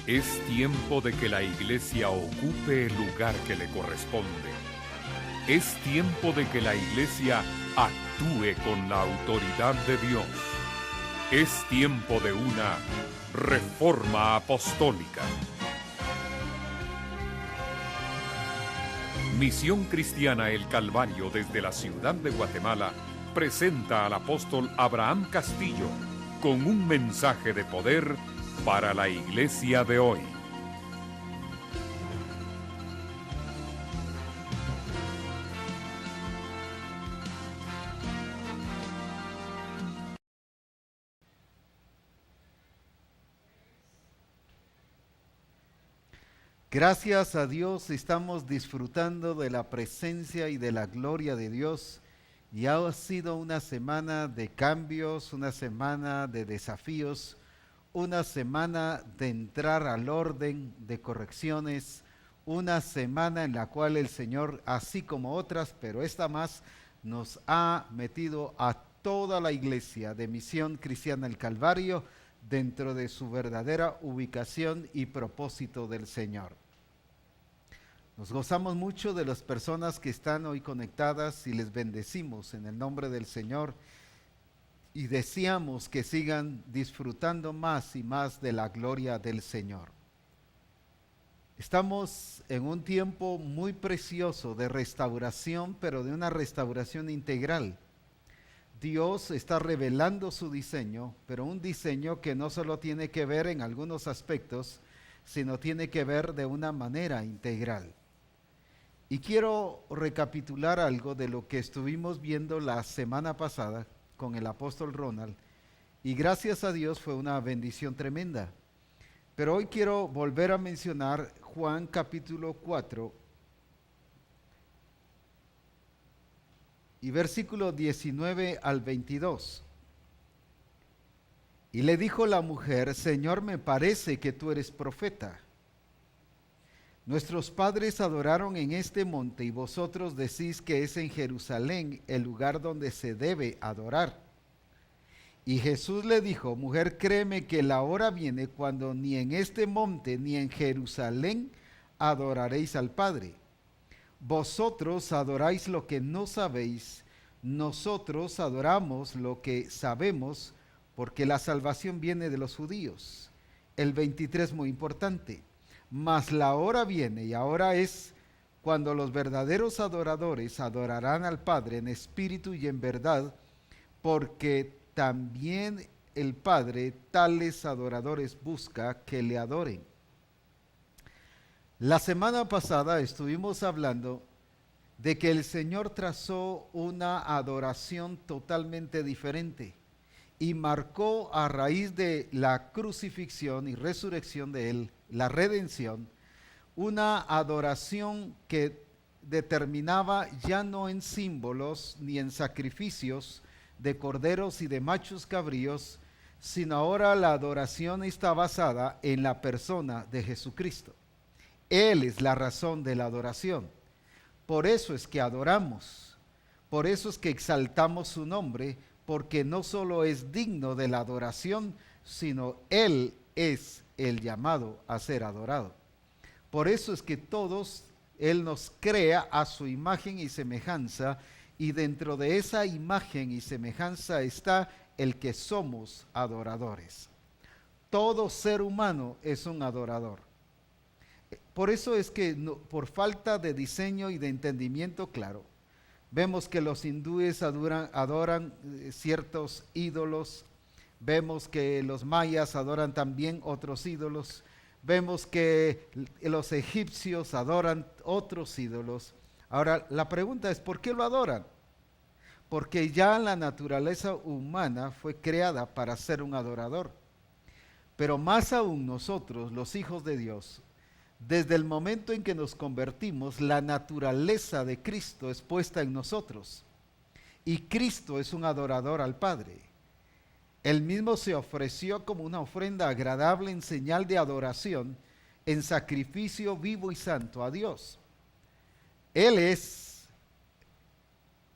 Es tiempo de que la Iglesia ocupe el lugar que le corresponde. Es tiempo de que la Iglesia actúe con la autoridad de Dios. Es tiempo de una reforma apostólica. Misión Cristiana El Calvario desde la ciudad de Guatemala presenta al apóstol Abraham Castillo con un mensaje de poder para la Iglesia de hoy. Gracias a Dios estamos disfrutando de la presencia y de la gloria de Dios, y ha sido una semana de cambios, una semana de desafíos, una semana de entrar al orden, de correcciones, una semana en la cual el Señor, así como otras, pero esta más, nos ha metido a toda la iglesia de Misión Cristiana El Calvario dentro de su verdadera ubicación y propósito del Señor. Nos gozamos mucho de las personas que están hoy conectadas y les bendecimos en el nombre del Señor y deseamos que sigan disfrutando más y más de la gloria del Señor. Estamos en un tiempo muy precioso de restauración, pero de una restauración integral. Dios está revelando su diseño, pero un diseño que no solo tiene que ver en algunos aspectos, sino tiene que ver de una manera integral. Y quiero recapitular algo de lo que estuvimos viendo la semana pasada con el apóstol Ronald, y gracias a Dios fue una bendición tremenda. Pero hoy quiero volver a mencionar Juan capítulo 4 y versículo 19 al 22. Y le dijo la mujer: Señor, me parece que tú eres profeta. Nuestros padres adoraron en este monte y vosotros decís que es en Jerusalén el lugar donde se debe adorar. Y Jesús le dijo: Mujer, créeme que la hora viene cuando ni en este monte ni en Jerusalén adoraréis al Padre. Vosotros adoráis lo que no sabéis, nosotros adoramos lo que sabemos, porque la salvación viene de los judíos. El 23, muy importante. Mas la hora viene, y ahora es, cuando los verdaderos adoradores adorarán al Padre en espíritu y en verdad, porque también el Padre tales adoradores busca que le adoren. La semana pasada estuvimos hablando de que el Señor trazó una adoración totalmente diferente y marcó, a raíz de la crucifixión y resurrección de Él, la redención, una adoración que determinaba ya no en símbolos ni en sacrificios de corderos y de machos cabríos, sino ahora la adoración está basada en la persona de Jesucristo. Él es la razón de la adoración. Por eso es que adoramos, por eso es que exaltamos su nombre, porque no solo es digno de la adoración, sino Él es el llamado a ser adorado. Por eso es que todos, Él nos crea a su imagen y semejanza, y dentro de esa imagen y semejanza está el que somos adoradores. Todo ser humano es un adorador. Por eso es que por falta de diseño y de entendimiento claro, vemos que los hindúes adoran ciertos ídolos, vemos que los mayas adoran también otros ídolos, vemos que los egipcios adoran otros ídolos. Ahora, la pregunta es, ¿por qué lo adoran? Porque ya la naturaleza humana fue creada para ser un adorador. Pero más aún nosotros, los hijos de Dios, desde el momento en que nos convertimos, la naturaleza de Cristo es puesta en nosotros. Y Cristo es un adorador al Padre. Él mismo se ofreció como una ofrenda agradable en señal de adoración, en sacrificio vivo y santo a Dios. Él es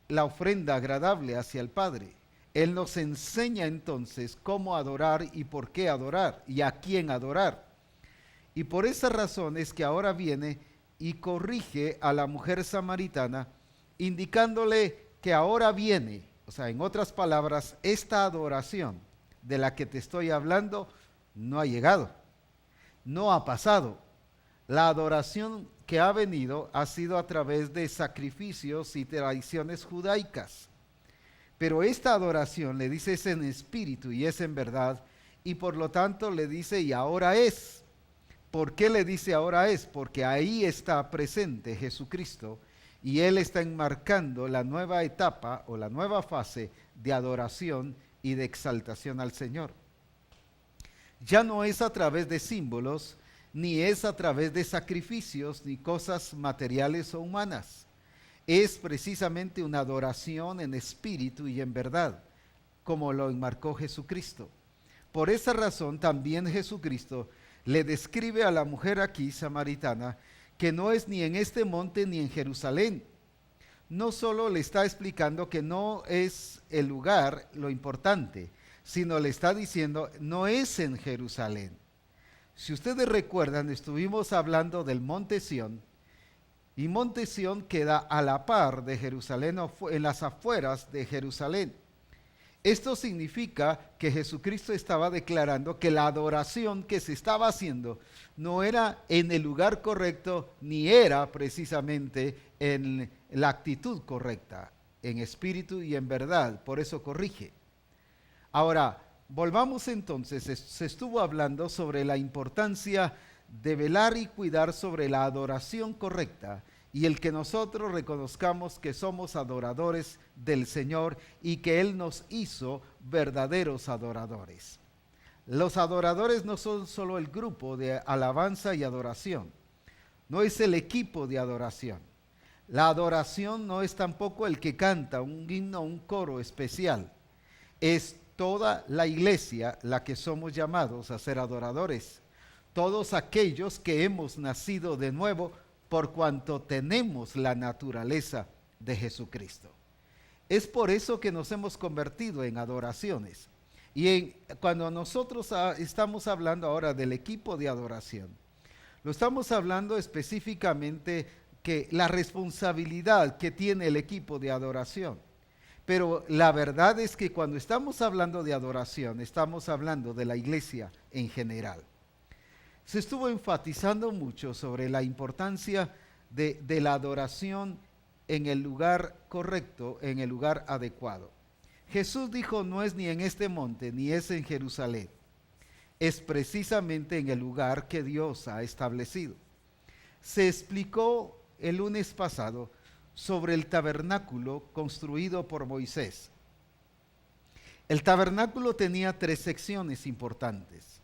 la ofrenda agradable hacia el Padre. Él nos enseña entonces cómo adorar y por qué adorar y a quién adorar. Y por esa razón es que ahora viene y corrige a la mujer samaritana, indicándole que ahora viene, o sea, en otras palabras, esta adoración de la que te estoy hablando no ha llegado, no ha pasado. La adoración que ha venido ha sido a través de sacrificios y tradiciones judaicas. Pero esta adoración, le dice, es en espíritu y es en verdad, y por lo tanto le dice, y ahora es. ¿Por qué le dice ahora es? Porque ahí está presente Jesucristo y Él está enmarcando la nueva etapa o la nueva fase de adoración y de exaltación al Señor. Ya no es a través de símbolos, ni es a través de sacrificios, ni cosas materiales o humanas. Es precisamente una adoración en espíritu y en verdad, como lo enmarcó Jesucristo. Por esa razón también Jesucristo le describe a la mujer aquí, samaritana, que no es ni en este monte ni en Jerusalén. No solo le está explicando que no es el lugar lo importante, sino le está diciendo, no es en Jerusalén. Si ustedes recuerdan, estuvimos hablando del monte Sión, y monte Sión queda a la par de Jerusalén, en las afueras de Jerusalén. Esto significa que Jesucristo estaba declarando que la adoración que se estaba haciendo no era en el lugar correcto, ni era precisamente en la actitud correcta, en espíritu y en verdad. Por eso corrige. Ahora, volvamos entonces, se estuvo hablando sobre la importancia de velar y cuidar sobre la adoración correcta y el que nosotros reconozcamos que somos adoradores del Señor y que Él nos hizo verdaderos adoradores. Los adoradores no son solo el grupo de alabanza y adoración, no es el equipo de adoración. La adoración no es tampoco el que canta un himno, un coro especial. Es toda la iglesia la que somos llamados a ser adoradores. Todos aquellos que hemos nacido de nuevo por cuanto tenemos la naturaleza de Jesucristo. Es por eso que nos hemos convertido en adoraciones. Y cuando nosotros estamos hablando ahora del equipo de adoración, lo estamos hablando específicamente que la responsabilidad que tiene el equipo de adoración. Pero la verdad es que cuando estamos hablando de adoración, estamos hablando de la iglesia en general. Se estuvo enfatizando mucho sobre la importancia de la adoración en el lugar correcto, en el lugar adecuado. Jesús dijo, no es ni en este monte, ni es en Jerusalén. Es precisamente en el lugar que Dios ha establecido. Se explicó el lunes pasado sobre el tabernáculo construido por Moisés. El tabernáculo tenía 3 secciones importantes.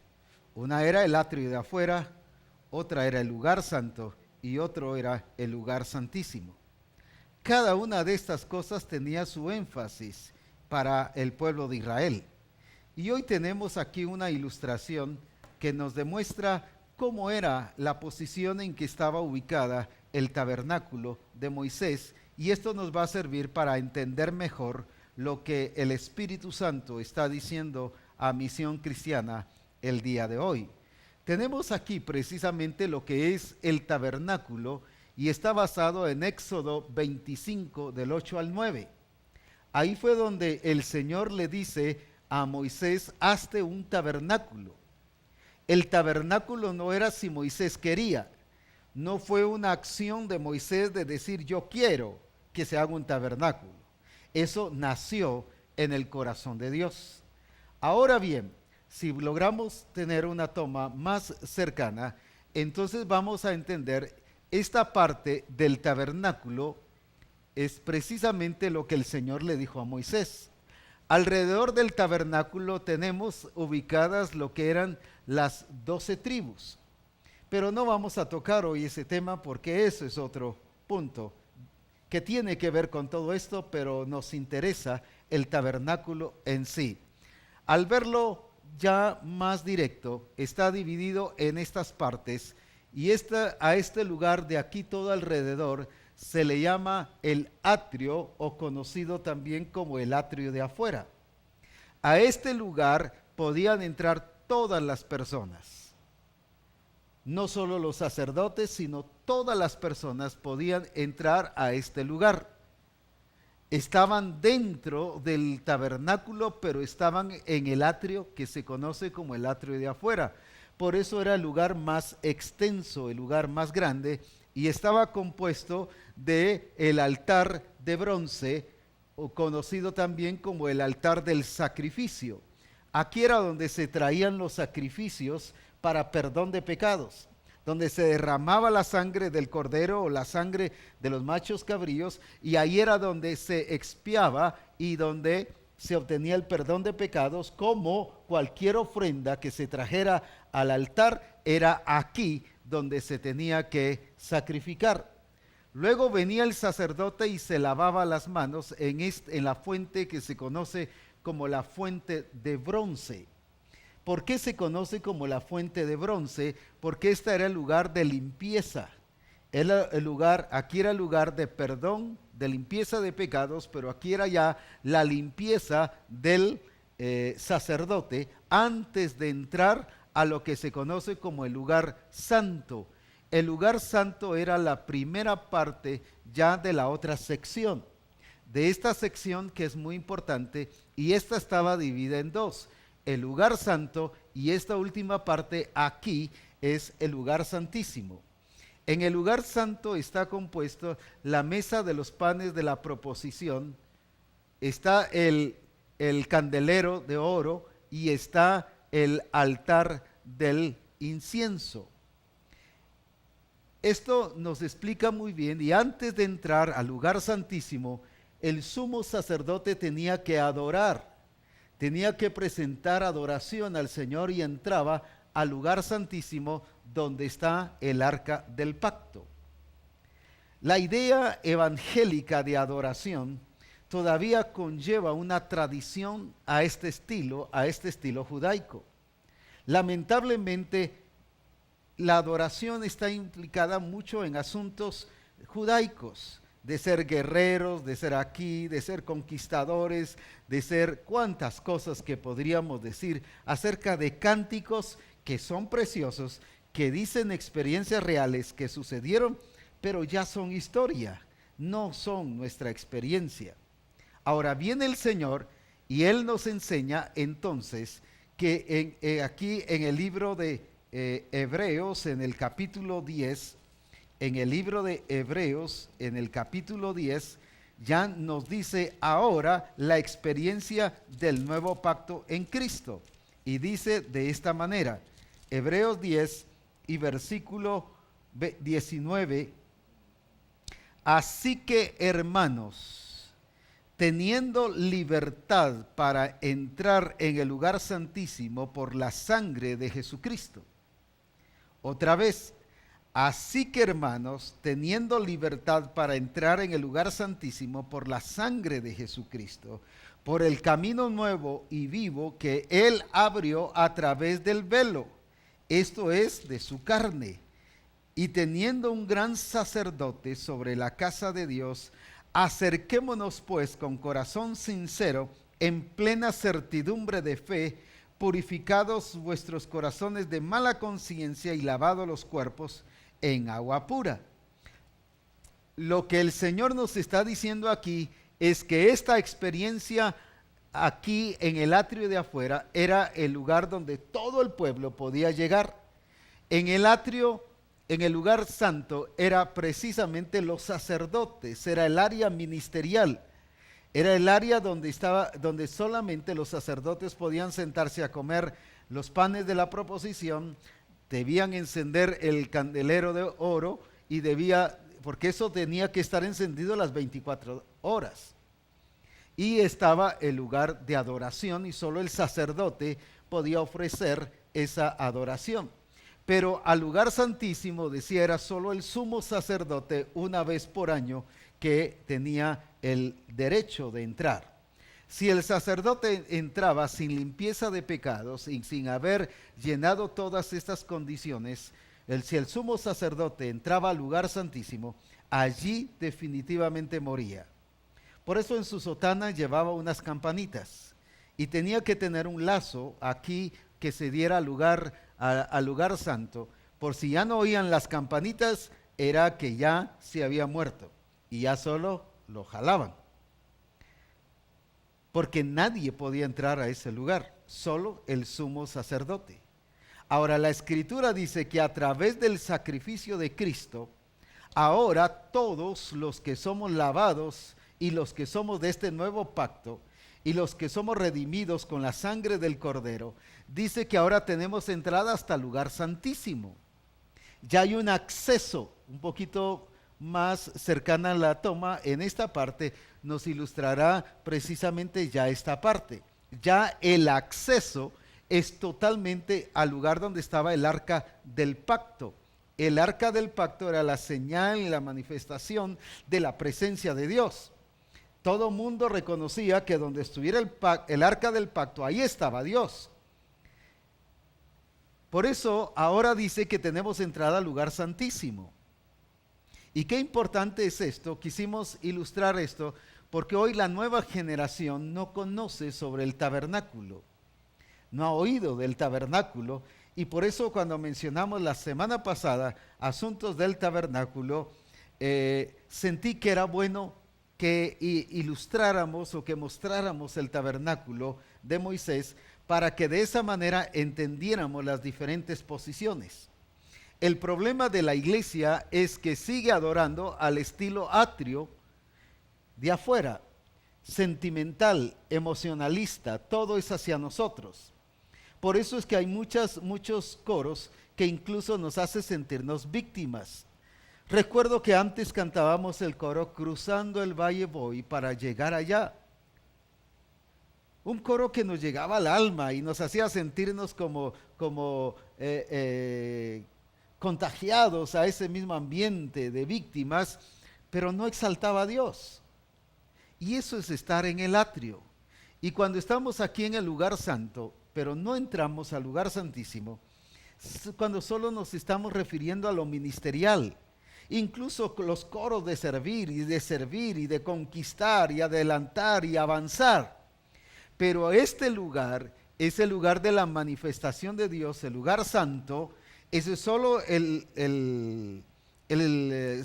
Una era el atrio de afuera, otra era el lugar santo y otro era el lugar santísimo. Cada una de estas cosas tenía su énfasis para el pueblo de Israel. Y hoy tenemos aquí una ilustración que nos demuestra cómo era la posición en que estaba ubicada el tabernáculo de Moisés, y esto nos va a servir para entender mejor lo que el Espíritu Santo está diciendo a Misión Cristiana el día de hoy. Tenemos aquí precisamente lo que es el tabernáculo y está basado en Éxodo 25 del 8 al 9. Ahí fue donde el Señor le dice a Moisés, hazte un tabernáculo. El tabernáculo no era si Moisés quería, no fue una acción de Moisés de decir yo quiero que se haga un tabernáculo. Eso nació en el corazón de Dios. Ahora bien, si logramos tener una toma más cercana, entonces vamos a entender esta parte del tabernáculo es precisamente lo que el Señor le dijo a Moisés. Alrededor del tabernáculo tenemos ubicadas lo que eran las 12 tribus. Pero no vamos a tocar hoy ese tema porque eso es otro punto que tiene que ver con todo esto, pero nos interesa el tabernáculo en sí. Al verlo ya más directo, está dividido en estas partes y a este lugar de aquí todo alrededor se le llama el atrio o conocido también como el atrio de afuera. A este lugar podían entrar todas las personas. no solo los sacerdotes, sino todas las personas podían entrar a este lugar. Estaban dentro del tabernáculo, pero estaban en el atrio que se conoce como el atrio de afuera. Por eso era el lugar más extenso, el lugar más grande, y estaba compuesto de el altar de bronce, o conocido también como el altar del sacrificio. Aquí era donde se traían los sacrificios para perdón de pecados, donde se derramaba la sangre del cordero o la sangre de los machos cabríos, y ahí era donde se expiaba y donde se obtenía el perdón de pecados. Como cualquier ofrenda que se trajera al altar, era aquí donde se tenía que sacrificar. Luego venía el sacerdote y se lavaba las manos en la fuente que se conoce como la fuente de bronce. ¿Por qué se conoce como la fuente de bronce? Porque este era el lugar de limpieza. Aquí era el lugar de perdón, de limpieza de pecados, pero aquí era ya la limpieza del sacerdote antes de entrar a lo que se conoce como el lugar santo. El lugar santo era la primera parte ya de la otra sección. De esta sección, que es muy importante, y esta estaba dividida en dos: el lugar santo, y esta última parte aquí es el lugar santísimo. En el lugar santo está compuesto la mesa de los panes de la proposición, está el candelero de oro y está el altar del incienso. Esto nos explica muy bien, y antes de entrar al lugar santísimo, el sumo sacerdote tenía que adorar, tenía que presentar adoración al Señor, y entraba al lugar santísimo donde está el arca del pacto. La idea evangélica de adoración todavía conlleva una tradición a este estilo judaico. Lamentablemente, la adoración está implicada mucho en asuntos judaicos, de ser guerreros, de ser aquí, de ser conquistadores, de ser cuantas cosas que podríamos decir acerca de cánticos que son preciosos, que dicen experiencias reales que sucedieron, pero ya son historia, no son nuestra experiencia. Ahora viene el Señor y Él nos enseña entonces que aquí en el libro de Hebreos, en el capítulo 10, ya nos dice ahora la experiencia del nuevo pacto en Cristo. Y dice de esta manera, Hebreos 10 y versículo 19, así que hermanos, teniendo libertad para entrar en el lugar santísimo por la sangre de Jesucristo. Otra vez, así que hermanos, teniendo libertad para entrar en el lugar santísimo por la sangre de Jesucristo, por el camino nuevo y vivo que Él abrió a través del velo, esto es, de su carne, y teniendo un gran sacerdote sobre la casa de Dios, acerquémonos pues con corazón sincero, en plena certidumbre de fe, purificados vuestros corazones de mala conciencia y lavados los cuerpos en agua pura. Lo que el Señor nos está diciendo aquí es que esta experiencia aquí en el atrio de afuera era el lugar donde todo el pueblo podía llegar. En el atrio, en el lugar santo, era precisamente los sacerdotes, era el área ministerial, era el área donde solamente los sacerdotes podían sentarse a comer los panes de la proposición, debían encender el candelero de oro porque eso tenía que estar encendido las 24 horas. Y estaba el lugar de adoración y solo el sacerdote podía ofrecer esa adoración. Pero al lugar santísimo, decía, era solo el sumo sacerdote una vez por año que tenía el derecho de entrar. Si el sacerdote entraba sin limpieza de pecados y sin haber llenado todas estas condiciones, si el sumo sacerdote entraba al lugar santísimo, allí definitivamente moría. Por eso en su sotana llevaba unas campanitas y tenía que tener un lazo aquí que se diera al lugar santo, Por si ya no oían las campanitas, era que ya se había muerto y ya solo lo jalaban. Porque nadie podía entrar a ese lugar, solo el sumo sacerdote. Ahora la Escritura dice que a través del sacrificio de Cristo, ahora todos los que somos lavados y los que somos de este nuevo pacto y los que somos redimidos con la sangre del Cordero, dice que ahora tenemos entrada hasta el lugar santísimo. Ya hay un acceso un poquito más cercana a la toma. En esta parte nos ilustrará precisamente ya esta parte. Ya el acceso es totalmente al lugar donde estaba el arca del pacto. El arca del pacto era la señal y la manifestación de la presencia de Dios. Todo mundo reconocía que donde estuviera el arca del pacto, ahí estaba Dios. Por eso ahora dice que tenemos entrada al lugar santísimo. Y qué importante es esto. Quisimos ilustrar esto porque hoy la nueva generación no conoce sobre el tabernáculo, no ha oído del tabernáculo, y por eso cuando mencionamos la semana pasada asuntos del tabernáculo, sentí que era bueno que ilustráramos o que mostráramos el tabernáculo de Moisés para que de esa manera entendiéramos las diferentes posiciones. El problema de la iglesia es que sigue adorando al estilo atrio de afuera, sentimental, emocionalista, todo es hacia nosotros. Por eso es que hay muchos coros que incluso nos hace sentirnos víctimas. Recuerdo que antes cantábamos el coro Cruzando el Valle Voy para llegar allá. Un coro que nos llegaba al alma y nos hacía sentirnos como contagiados a ese mismo ambiente de víctimas, pero no exaltaba a Dios. Y eso es estar en el atrio. Y cuando estamos aquí en el lugar santo, pero no entramos al lugar santísimo, cuando solo nos estamos refiriendo a lo ministerial, incluso los coros de servir y de conquistar y adelantar y avanzar. Pero este lugar es el lugar de la manifestación de Dios, el lugar santo. Ese es solo el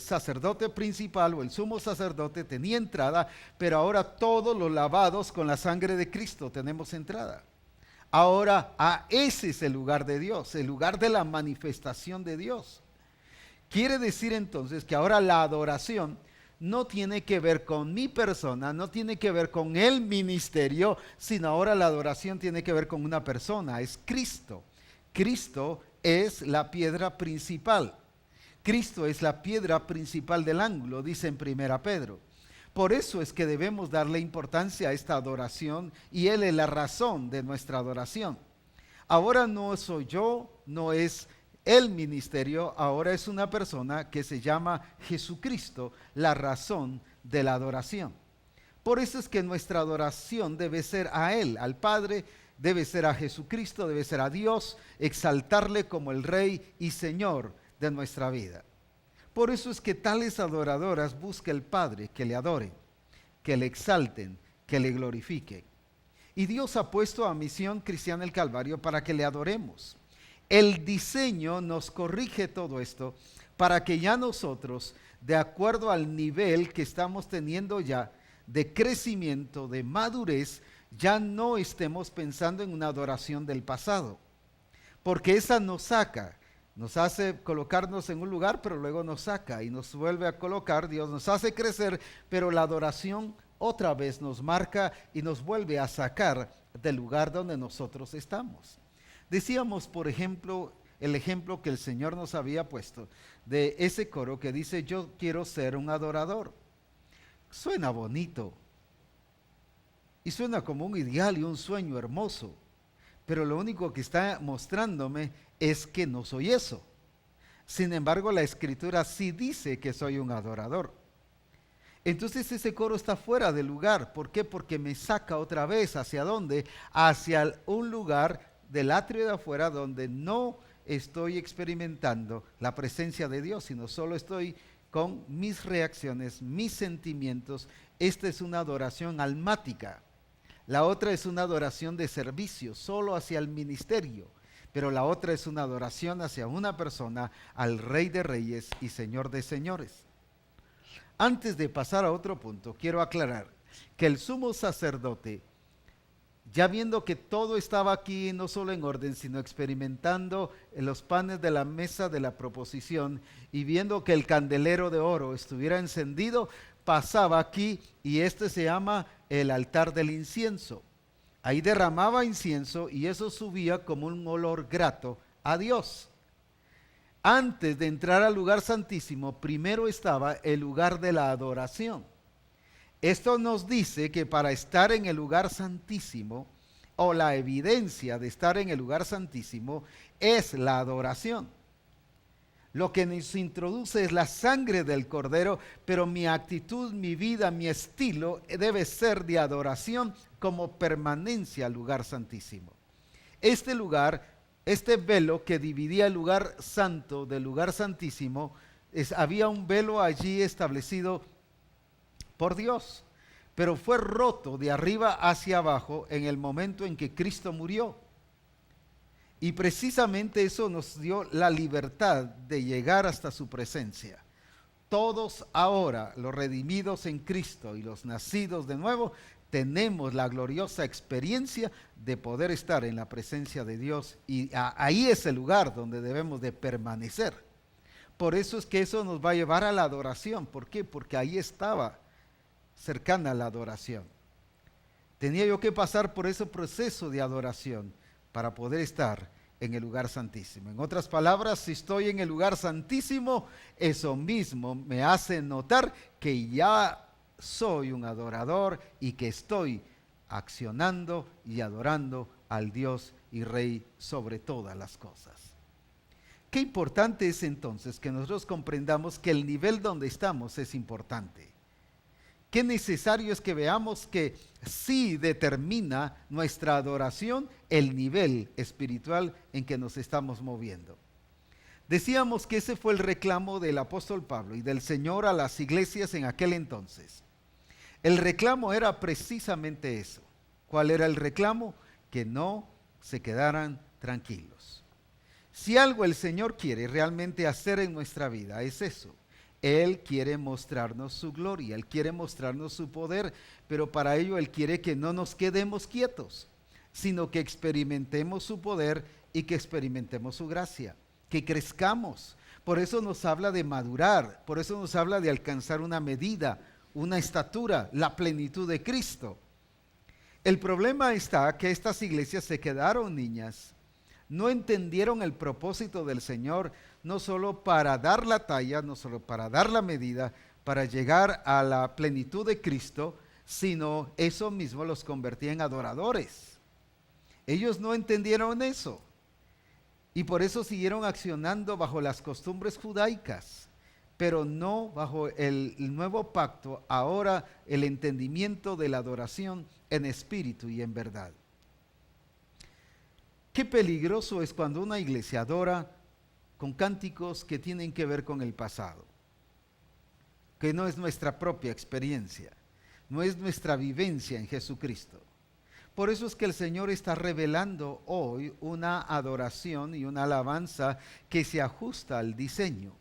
sacerdote principal o el sumo sacerdote tenía entrada, pero ahora todos los lavados con la sangre de Cristo tenemos entrada. Ahora ese es el lugar de Dios, el lugar de la manifestación de Dios. Quiere decir entonces que ahora la adoración no tiene que ver con mi persona, no tiene que ver con el ministerio, sino ahora la adoración tiene que ver con una persona, es Cristo. Cristo es la piedra principal. Cristo es la piedra principal del ángulo, dice en 1 Pedro. Por eso es que debemos darle importancia a esta adoración y Él es la razón de nuestra adoración. Ahora no soy yo, no es el ministerio, ahora es una persona que se llama Jesucristo, la razón de la adoración. Por eso es que nuestra adoración debe ser a Él, al Padre, debe ser a Jesucristo, debe ser a Dios, exaltarle como el Rey y Señor de nuestra vida. Por eso es que tales adoradoras busca el Padre que le adoren, que le exalten, que le glorifiquen. Y Dios ha puesto a Misión Cristiana el Calvario para que le adoremos. El diseño nos corrige todo esto para que ya nosotros, de acuerdo al nivel que estamos teniendo ya de crecimiento, de madurez, ya no estemos pensando en una adoración del pasado, porque esa nos saca. Nos hace colocarnos en un lugar, pero luego nos saca y nos vuelve a colocar. Dios nos hace crecer, pero la adoración otra vez nos marca y nos vuelve a sacar del lugar donde nosotros estamos. Decíamos, por ejemplo, el ejemplo que el Señor nos había puesto de ese coro que dice, yo quiero ser un adorador. Suena bonito y suena como un ideal y un sueño hermoso, pero lo único que está mostrándome es que no soy eso. Sin embargo, la Escritura sí dice que soy un adorador. Entonces ese coro está fuera de lugar. ¿Por qué? Porque me saca otra vez. ¿Hacia dónde? Hacia un lugar del atrio de afuera donde no estoy experimentando la presencia de Dios, sino solo estoy con mis reacciones, mis sentimientos. Esta es una adoración almática. La otra es una adoración de servicio, solo hacia el ministerio. pero la otra es una adoración hacia una persona, al Rey de Reyes y Señor de Señores. Antes de pasar a otro punto, quiero aclarar que el sumo sacerdote, ya viendo que todo estaba aquí no solo en orden, sino experimentando los panes de la mesa de la proposición y viendo que el candelero de oro estuviera encendido, pasaba aquí y este se llama el altar del incienso. Ahí derramaba incienso y eso subía como un olor grato a Dios. Antes de entrar al lugar santísimo, primero estaba el lugar de la adoración. Esto nos dice que para estar en el lugar santísimo, o la evidencia de estar en el lugar santísimo, es la adoración. Lo que nos introduce es la sangre del Cordero, pero mi actitud, mi vida, mi estilo debe ser de adoración como permanencia al lugar santísimo. Este lugar, este velo que dividía el lugar santo del lugar santísimo, había un velo allí establecido por Dios, pero fue roto de arriba hacia abajo en el momento en que Cristo murió. Y precisamente eso nos dio la libertad de llegar hasta su presencia. Todos ahora, los redimidos en Cristo y los nacidos de nuevo, tenemos la gloriosa experiencia de poder estar en la presencia de Dios, y ahí es el lugar donde debemos de permanecer. Por eso es que eso nos va a llevar a la adoración. ¿Por qué? Porque ahí estaba cercana a la adoración. Tenía yo que pasar por ese proceso de adoración para poder estar en el lugar santísimo. En otras palabras, si estoy en el lugar santísimo, eso mismo me hace notar que ya soy un adorador y que estoy accionando y adorando al Dios y Rey sobre todas las cosas. Qué importante es entonces que nosotros comprendamos que el nivel donde estamos es importante. Qué necesario es que veamos que sí determina nuestra adoración el nivel espiritual en que nos estamos moviendo. Decíamos que ese fue el reclamo del apóstol Pablo y del Señor a las iglesias en aquel entonces. El reclamo era precisamente eso. ¿Cuál era el reclamo? Que no se quedaran tranquilos. Si algo el Señor quiere realmente hacer en nuestra vida es eso. Él quiere mostrarnos su gloria, Él quiere mostrarnos su poder, pero para ello Él quiere que no nos quedemos quietos, sino que experimentemos su poder y que experimentemos su gracia, que crezcamos. Por eso nos habla de madurar, por eso nos habla de alcanzar una medida, una estatura, la plenitud de Cristo. El problema está que estas iglesias se quedaron niñas, no entendieron el propósito del Señor, no solo para dar la talla, no solo para dar la medida, para llegar a la plenitud de Cristo, sino eso mismo los convertía en adoradores. Ellos no entendieron eso y por eso siguieron accionando bajo las costumbres judaicas, pero no bajo el nuevo pacto, ahora el entendimiento de la adoración en espíritu y en verdad. Qué peligroso es cuando una iglesia adora con cánticos que tienen que ver con el pasado, que no es nuestra propia experiencia, no es nuestra vivencia en Jesucristo. Por eso es que el Señor está revelando hoy una adoración y una alabanza que se ajusta al diseño.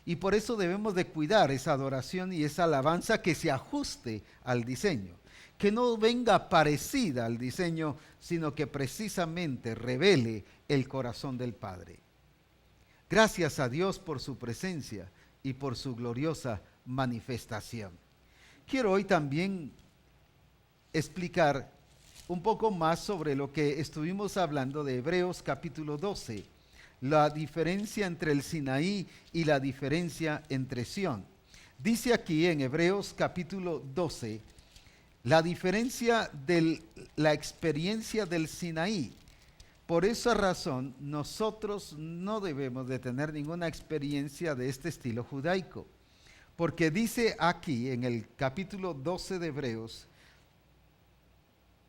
Y por eso debemos de cuidar esa adoración y esa alabanza que se ajuste al diseño. Que no venga parecida al diseño, sino que precisamente revele el corazón del Padre. Gracias a Dios por su presencia y por su gloriosa manifestación. Quiero hoy también explicar un poco más sobre lo que estuvimos hablando de Hebreos capítulo 12, la diferencia entre el Sinaí y la diferencia entre Sión. Dice aquí en Hebreos capítulo 12, la diferencia de la experiencia del Sinaí. Por esa razón, nosotros no debemos de tener ninguna experiencia de este estilo judaico. Porque dice aquí en el capítulo 12 de Hebreos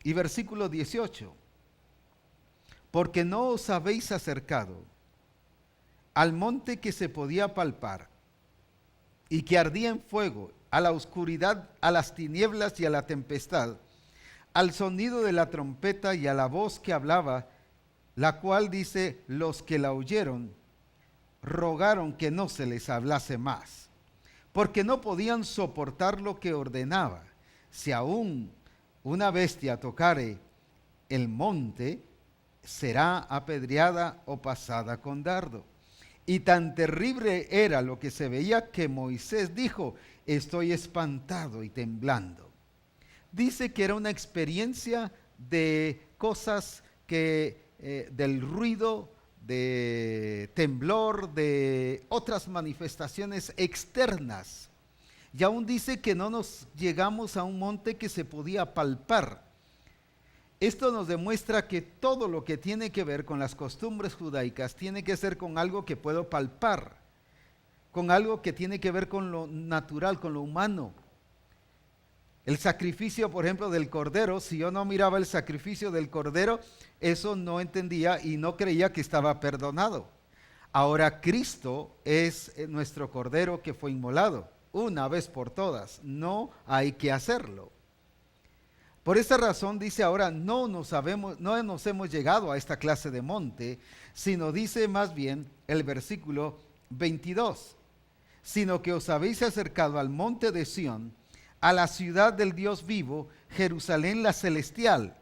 y versículo 18, porque no os habéis acercado al monte que se podía palpar y que ardía en fuego, a la oscuridad, a las tinieblas y a la tempestad, al sonido de la trompeta y a la voz que hablaba, la cual dice, los que la oyeron rogaron que no se les hablase más, porque no podían soportar lo que ordenaba. Si aún una bestia tocare el monte, será apedreada o pasada con dardo. Y tan terrible era lo que se veía que Moisés dijo, estoy espantado y temblando. Dice que era una experiencia de cosas que, del ruido, de temblor, de otras manifestaciones externas. Y aún dice que no nos llegamos a un monte que se podía palpar. Esto nos demuestra que todo lo que tiene que ver con las costumbres judaicas tiene que ser con algo que puedo palpar, con algo que tiene que ver con lo natural, con lo humano. El sacrificio, por ejemplo, del cordero, si yo no miraba el sacrificio del cordero, eso no entendía y no creía que estaba perdonado. Ahora Cristo es nuestro cordero que fue inmolado una vez por todas, no hay que hacerlo. Por esta razón dice ahora, no nos hemos llegado a esta clase de monte, sino dice más bien el versículo 22, sino que os habéis acercado al monte de Sión, a la ciudad del Dios vivo, Jerusalén la celestial,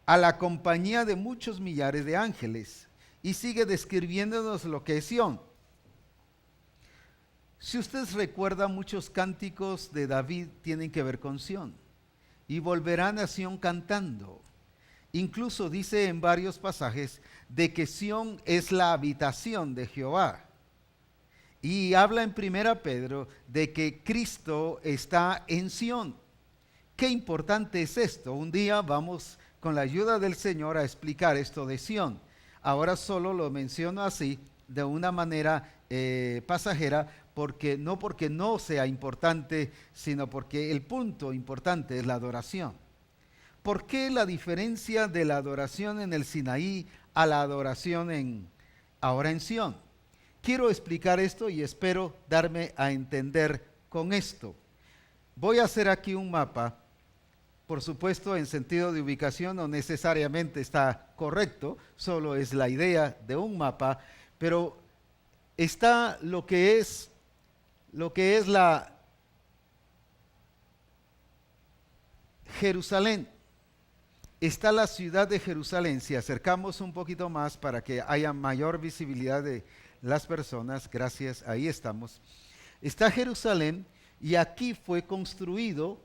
a la compañía de muchos millares de ángeles. Y sigue describiéndonos lo que es Sión. Si usted recuerda, muchos cánticos de David tienen que ver con Sión. Y volverán a Sión cantando. Incluso dice en varios pasajes de que Sión es la habitación de Jehová. Y habla en 1 Pedro de que Cristo está en Sión. Qué importante es esto. Un día vamos con la ayuda del Señor a explicar esto de Sión. Ahora solo lo menciono así, de una manera pasajera, porque no sea importante, sino porque el punto importante es la adoración. ¿Por qué la diferencia de la adoración en el Sinaí a la adoración ahora en Sión? Quiero explicar esto y espero darme a entender con esto. Voy a hacer aquí un mapa, por supuesto en sentido de ubicación no necesariamente está correcto, solo es la idea de un mapa, pero está lo que es la Jerusalén. Está la ciudad de Jerusalén. Si acercamos un poquito más para que haya mayor visibilidad de las personas, gracias, ahí estamos. Está Jerusalén y aquí fue construido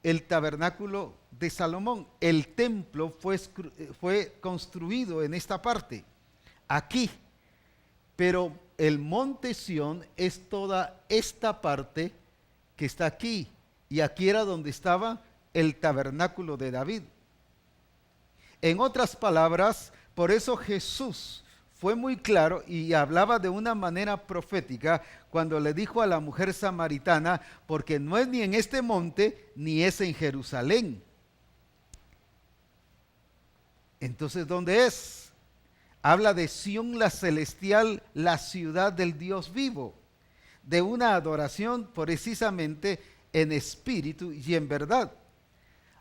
el tabernáculo de Salomón. El templo fue construido en esta parte, aquí. Pero el monte Sión es toda esta parte que está aquí. Y aquí era donde estaba el tabernáculo de David. En otras palabras, por eso Jesús fue muy claro y hablaba de una manera profética cuando le dijo a la mujer samaritana, porque no es ni en este monte ni es en Jerusalén. Entonces, ¿dónde es? Habla de Sión la celestial, la ciudad del Dios vivo, de una adoración precisamente en espíritu y en verdad.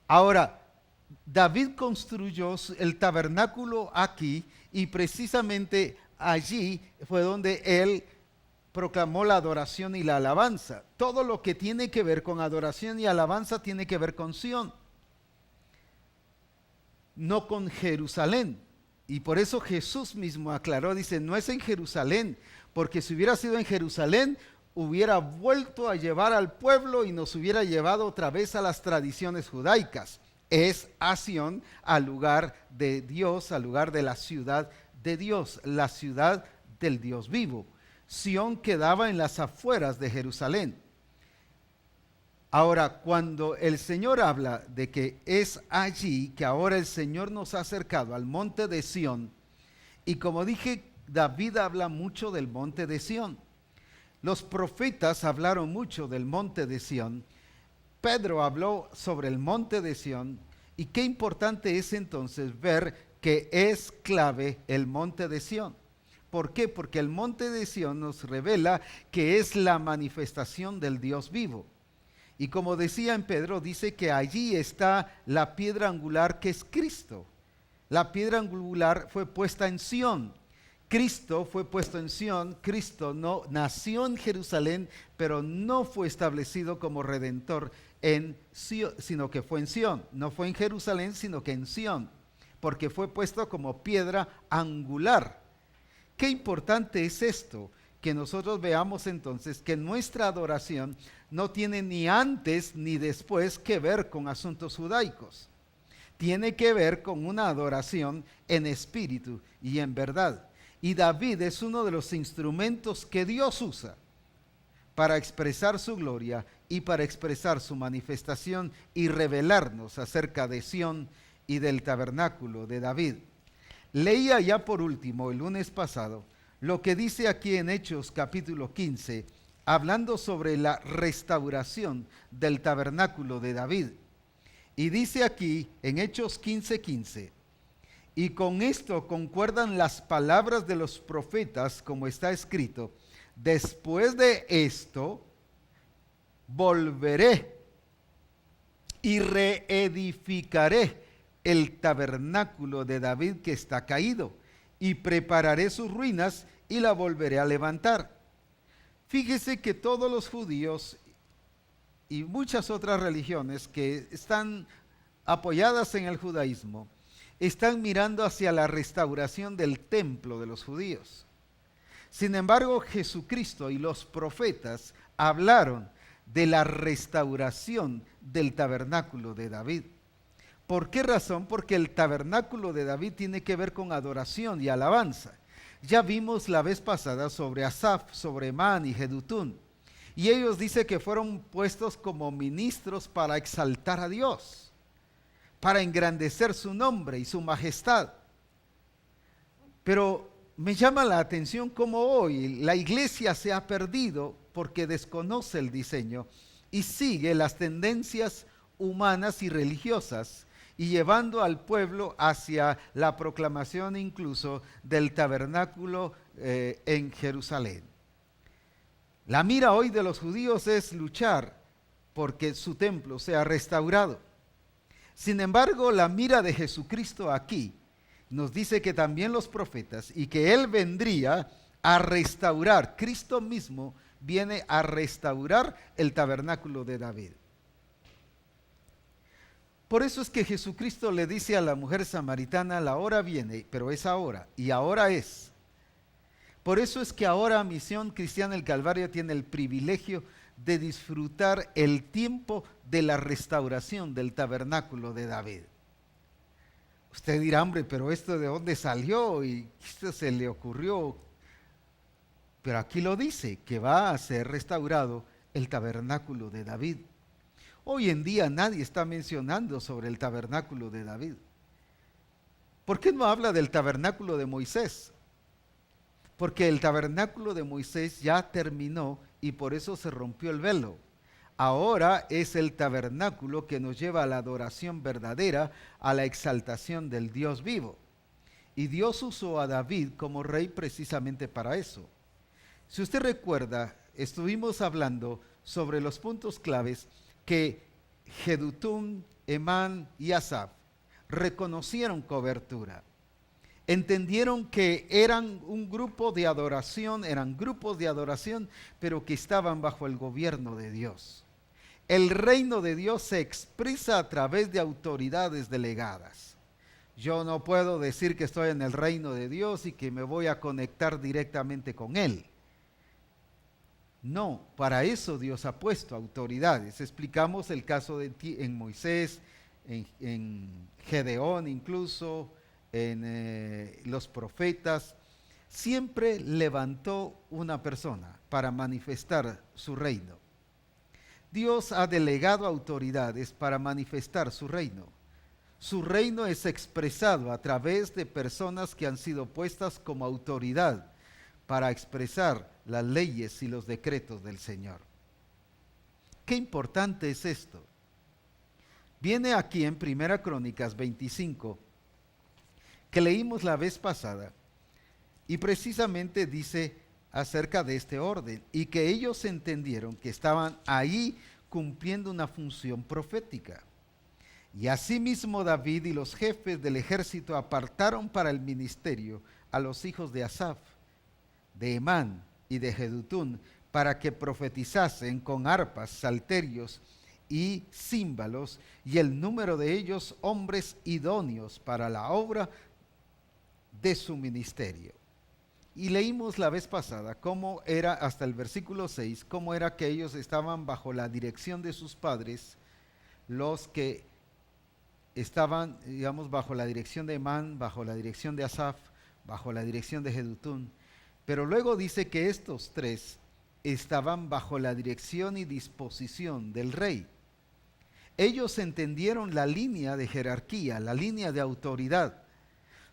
Ahora, David construyó el tabernáculo aquí y precisamente allí fue donde él proclamó la adoración y la alabanza. Todo lo que tiene que ver con adoración y alabanza tiene que ver con Sión, no con Jerusalén. Y por eso Jesús mismo aclaró, dice, no es en Jerusalén, porque si hubiera sido en Jerusalén, hubiera vuelto a llevar al pueblo y nos hubiera llevado otra vez a las tradiciones judaicas. Es a Sión, al lugar de Dios, al lugar de la ciudad de Dios, la ciudad del Dios vivo. Sión quedaba en las afueras de Jerusalén. Ahora, cuando el Señor habla de que es allí, que ahora el Señor nos ha acercado al monte de Sión, y como dije, David habla mucho del monte de Sión. Los profetas hablaron mucho del monte de Sión. Pedro habló sobre el monte de Sión, y qué importante es entonces ver que es clave el monte de Sión. ¿Por qué? Porque el monte de Sión nos revela que es la manifestación del Dios vivo. Y como decía en Pedro, dice que allí está la piedra angular que es Cristo. la piedra angular fue puesta en Sión. Cristo fue puesto en Sión. Cristo no nació en Jerusalén, pero no fue establecido como redentor en Sión, sino que fue en Sión. No fue en Jerusalén, sino que en Sión, porque fue puesto como piedra angular. Qué importante es esto, que nosotros veamos entonces que nuestra adoración no tiene ni antes ni después que ver con asuntos judaicos. Tiene que ver con una adoración en espíritu y en verdad. Y David es uno de los instrumentos que Dios usa para expresar su gloria y para expresar su manifestación y revelarnos acerca de Sión y del tabernáculo de David. Leía ya por último el lunes pasado lo que dice aquí en Hechos capítulo 15, hablando sobre la restauración del tabernáculo de David. Y dice aquí en Hechos 15:15, y con esto concuerdan las palabras de los profetas, como está escrito, después de esto volveré y reedificaré el tabernáculo de David que está caído, y prepararé sus ruinas y la volveré a levantar. Fíjese que todos los judíos y muchas otras religiones que están apoyadas en el judaísmo están mirando hacia la restauración del templo de los judíos. Sin embargo, Jesucristo y los profetas hablaron de la restauración del tabernáculo de David. ¿Por qué razón? Porque el tabernáculo de David tiene que ver con adoración y alabanza. Ya vimos la vez pasada sobre Asaf, sobre Emán y Jedutún. Y ellos dicen que fueron puestos como ministros para exaltar a Dios, para engrandecer su nombre y su majestad. Pero me llama la atención cómo hoy la iglesia se ha perdido porque desconoce el diseño y sigue las tendencias humanas y religiosas, y llevando al pueblo hacia la proclamación incluso del tabernáculo en Jerusalén. La mira hoy de los judíos es luchar porque su templo sea restaurado. Sin embargo, la mira de Jesucristo aquí nos dice que también los profetas, y que Él vendría a restaurar, Cristo mismo viene a restaurar el tabernáculo de David. Por eso es que Jesucristo le dice a la mujer samaritana, la hora viene, pero es ahora, y ahora es. Por eso es que ahora Misión Cristiana del Calvario tiene el privilegio de disfrutar el tiempo de la restauración del tabernáculo de David. Usted dirá, hombre, pero esto de dónde salió y esto se le ocurrió. Pero aquí lo dice, que va a ser restaurado el tabernáculo de David. Hoy en día nadie está mencionando sobre el tabernáculo de David. ¿Por qué no habla del tabernáculo de Moisés? Porque el tabernáculo de Moisés ya terminó y por eso se rompió el velo. Ahora es el tabernáculo que nos lleva a la adoración verdadera, a la exaltación del Dios vivo. Y Dios usó a David como rey precisamente para eso. Si usted recuerda, estuvimos hablando sobre los puntos claves que Jedutún, Emán y Asaf reconocieron cobertura. Entendieron que eran un grupo de adoración, eran grupos de adoración, pero que estaban bajo el gobierno de Dios. El reino de Dios se expresa a través de autoridades delegadas. Yo no puedo decir que estoy en el reino de Dios y que me voy a conectar directamente con Él. No, para eso Dios ha puesto autoridades. Explicamos el caso en Moisés, en Gedeón incluso, en los profetas. Siempre levantó una persona para manifestar su reino. Dios ha delegado autoridades para manifestar su reino. Su reino es expresado a través de personas que han sido puestas como autoridad para expresar las leyes y los decretos del Señor. Qué importante es esto. Viene aquí en 1 Crónicas 25, que leímos la vez pasada, y precisamente dice acerca de este orden, y que ellos entendieron que estaban ahí cumpliendo una función profética. Y asimismo David y los jefes del ejército apartaron para el ministerio a los hijos de Asaf, de Emán y de Jedutún, para que profetizasen con arpas, salterios y címbalos, y el número de ellos hombres idóneos para la obra de su ministerio. Y leímos la vez pasada cómo era, hasta el versículo 6, cómo era que ellos estaban bajo la dirección de sus padres, los que estaban, digamos, bajo la dirección de Emán, bajo la dirección de Asaf, bajo la dirección de Jedutún. Pero luego dice que estos tres estaban bajo la dirección y disposición del rey. Ellos entendieron la línea de jerarquía, la línea de autoridad,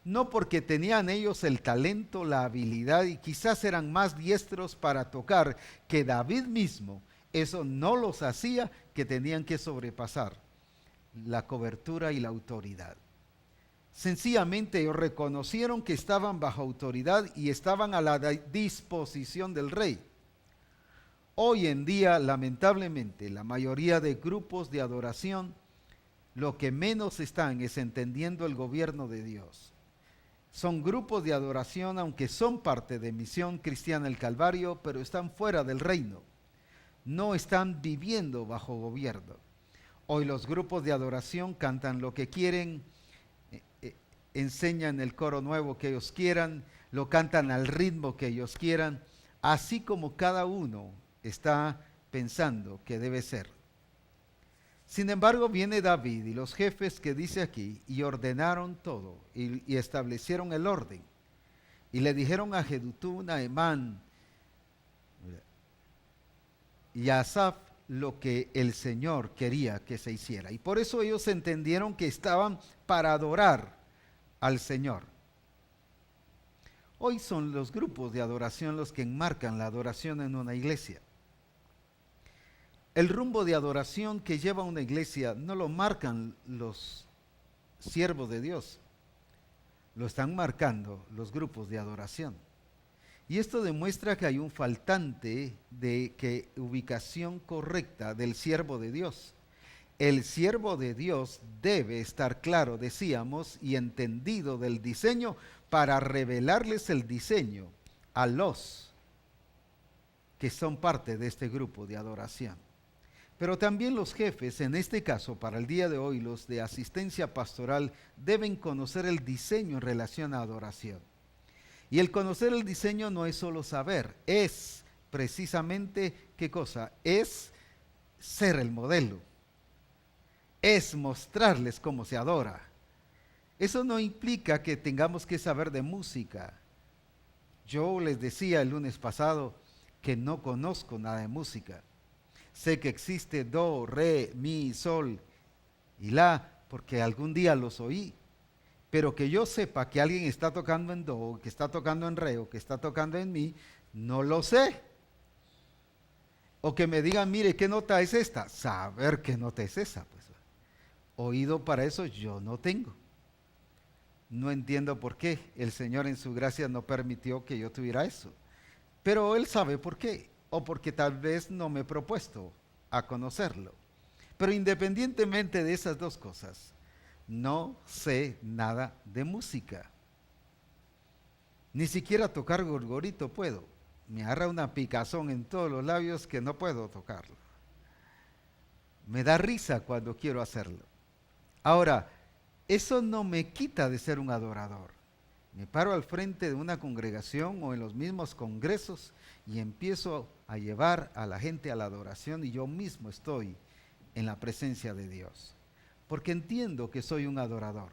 no porque tenían ellos el talento, la habilidad y quizás eran más diestros para tocar que David mismo. Eso no los hacía que tenían que sobrepasar la cobertura y la autoridad. Sencillamente ellos reconocieron que estaban bajo autoridad y estaban a la disposición del rey. Hoy en día, lamentablemente, la mayoría de grupos de adoración lo que menos están es entendiendo el gobierno de Dios. Son grupos de adoración, aunque son parte de Misión Cristiana del Calvario, pero están fuera del reino. No están viviendo bajo gobierno. Hoy los grupos de adoración cantan lo que quieren, enseñan el coro nuevo que ellos quieran, lo cantan al ritmo que ellos quieran, así como cada uno está pensando que debe ser. Sin embargo, viene David y los jefes que dice aquí, y ordenaron todo, y establecieron el orden. Y le dijeron a Jedutún, a Emán y a Asaf lo que el Señor quería que se hiciera. Y por eso ellos entendieron que estaban para adorar al Señor. Hoy son los grupos de adoración los que enmarcan la adoración en una iglesia. El rumbo de adoración que lleva una iglesia no lo marcan los siervos de Dios, lo están marcando los grupos de adoración. Y esto demuestra que hay un faltante de ubicación correcta del siervo de Dios. El siervo de Dios debe estar claro, decíamos, y entendido del diseño para revelarles el diseño a los que son parte de este grupo de adoración. Pero también los jefes, en este caso para el día de hoy, los de asistencia pastoral, deben conocer el diseño en relación a adoración. Y el conocer el diseño no es solo saber, es precisamente, ¿qué cosa? Es ser el modelo, es mostrarles cómo se adora. Eso no implica que tengamos que saber de música. Yo les decía el lunes pasado que no conozco nada de música. Sé que existe do, re, mi, sol y la, porque algún día los oí. Pero que yo sepa que alguien está tocando en do, que está tocando en re, o que está tocando en mi, no lo sé. O que me digan, mire, ¿qué nota es esta? Saber qué nota es esa, pues. Oído para eso yo no tengo. No entiendo por qué el Señor en su gracia no permitió que yo tuviera eso. Pero Él sabe por qué. O porque tal vez no me he propuesto a conocerlo. Pero independientemente de esas dos cosas, no sé nada de música. Ni siquiera tocar gorgorito puedo. Me agarra una picazón en todos los labios que no puedo tocarlo. Me da risa cuando quiero hacerlo. Ahora, eso no me quita de ser un adorador. Me paro al frente de una congregación o en los mismos congresos y empiezo a llevar a la gente a la adoración y yo mismo estoy en la presencia de Dios. Porque entiendo que soy un adorador,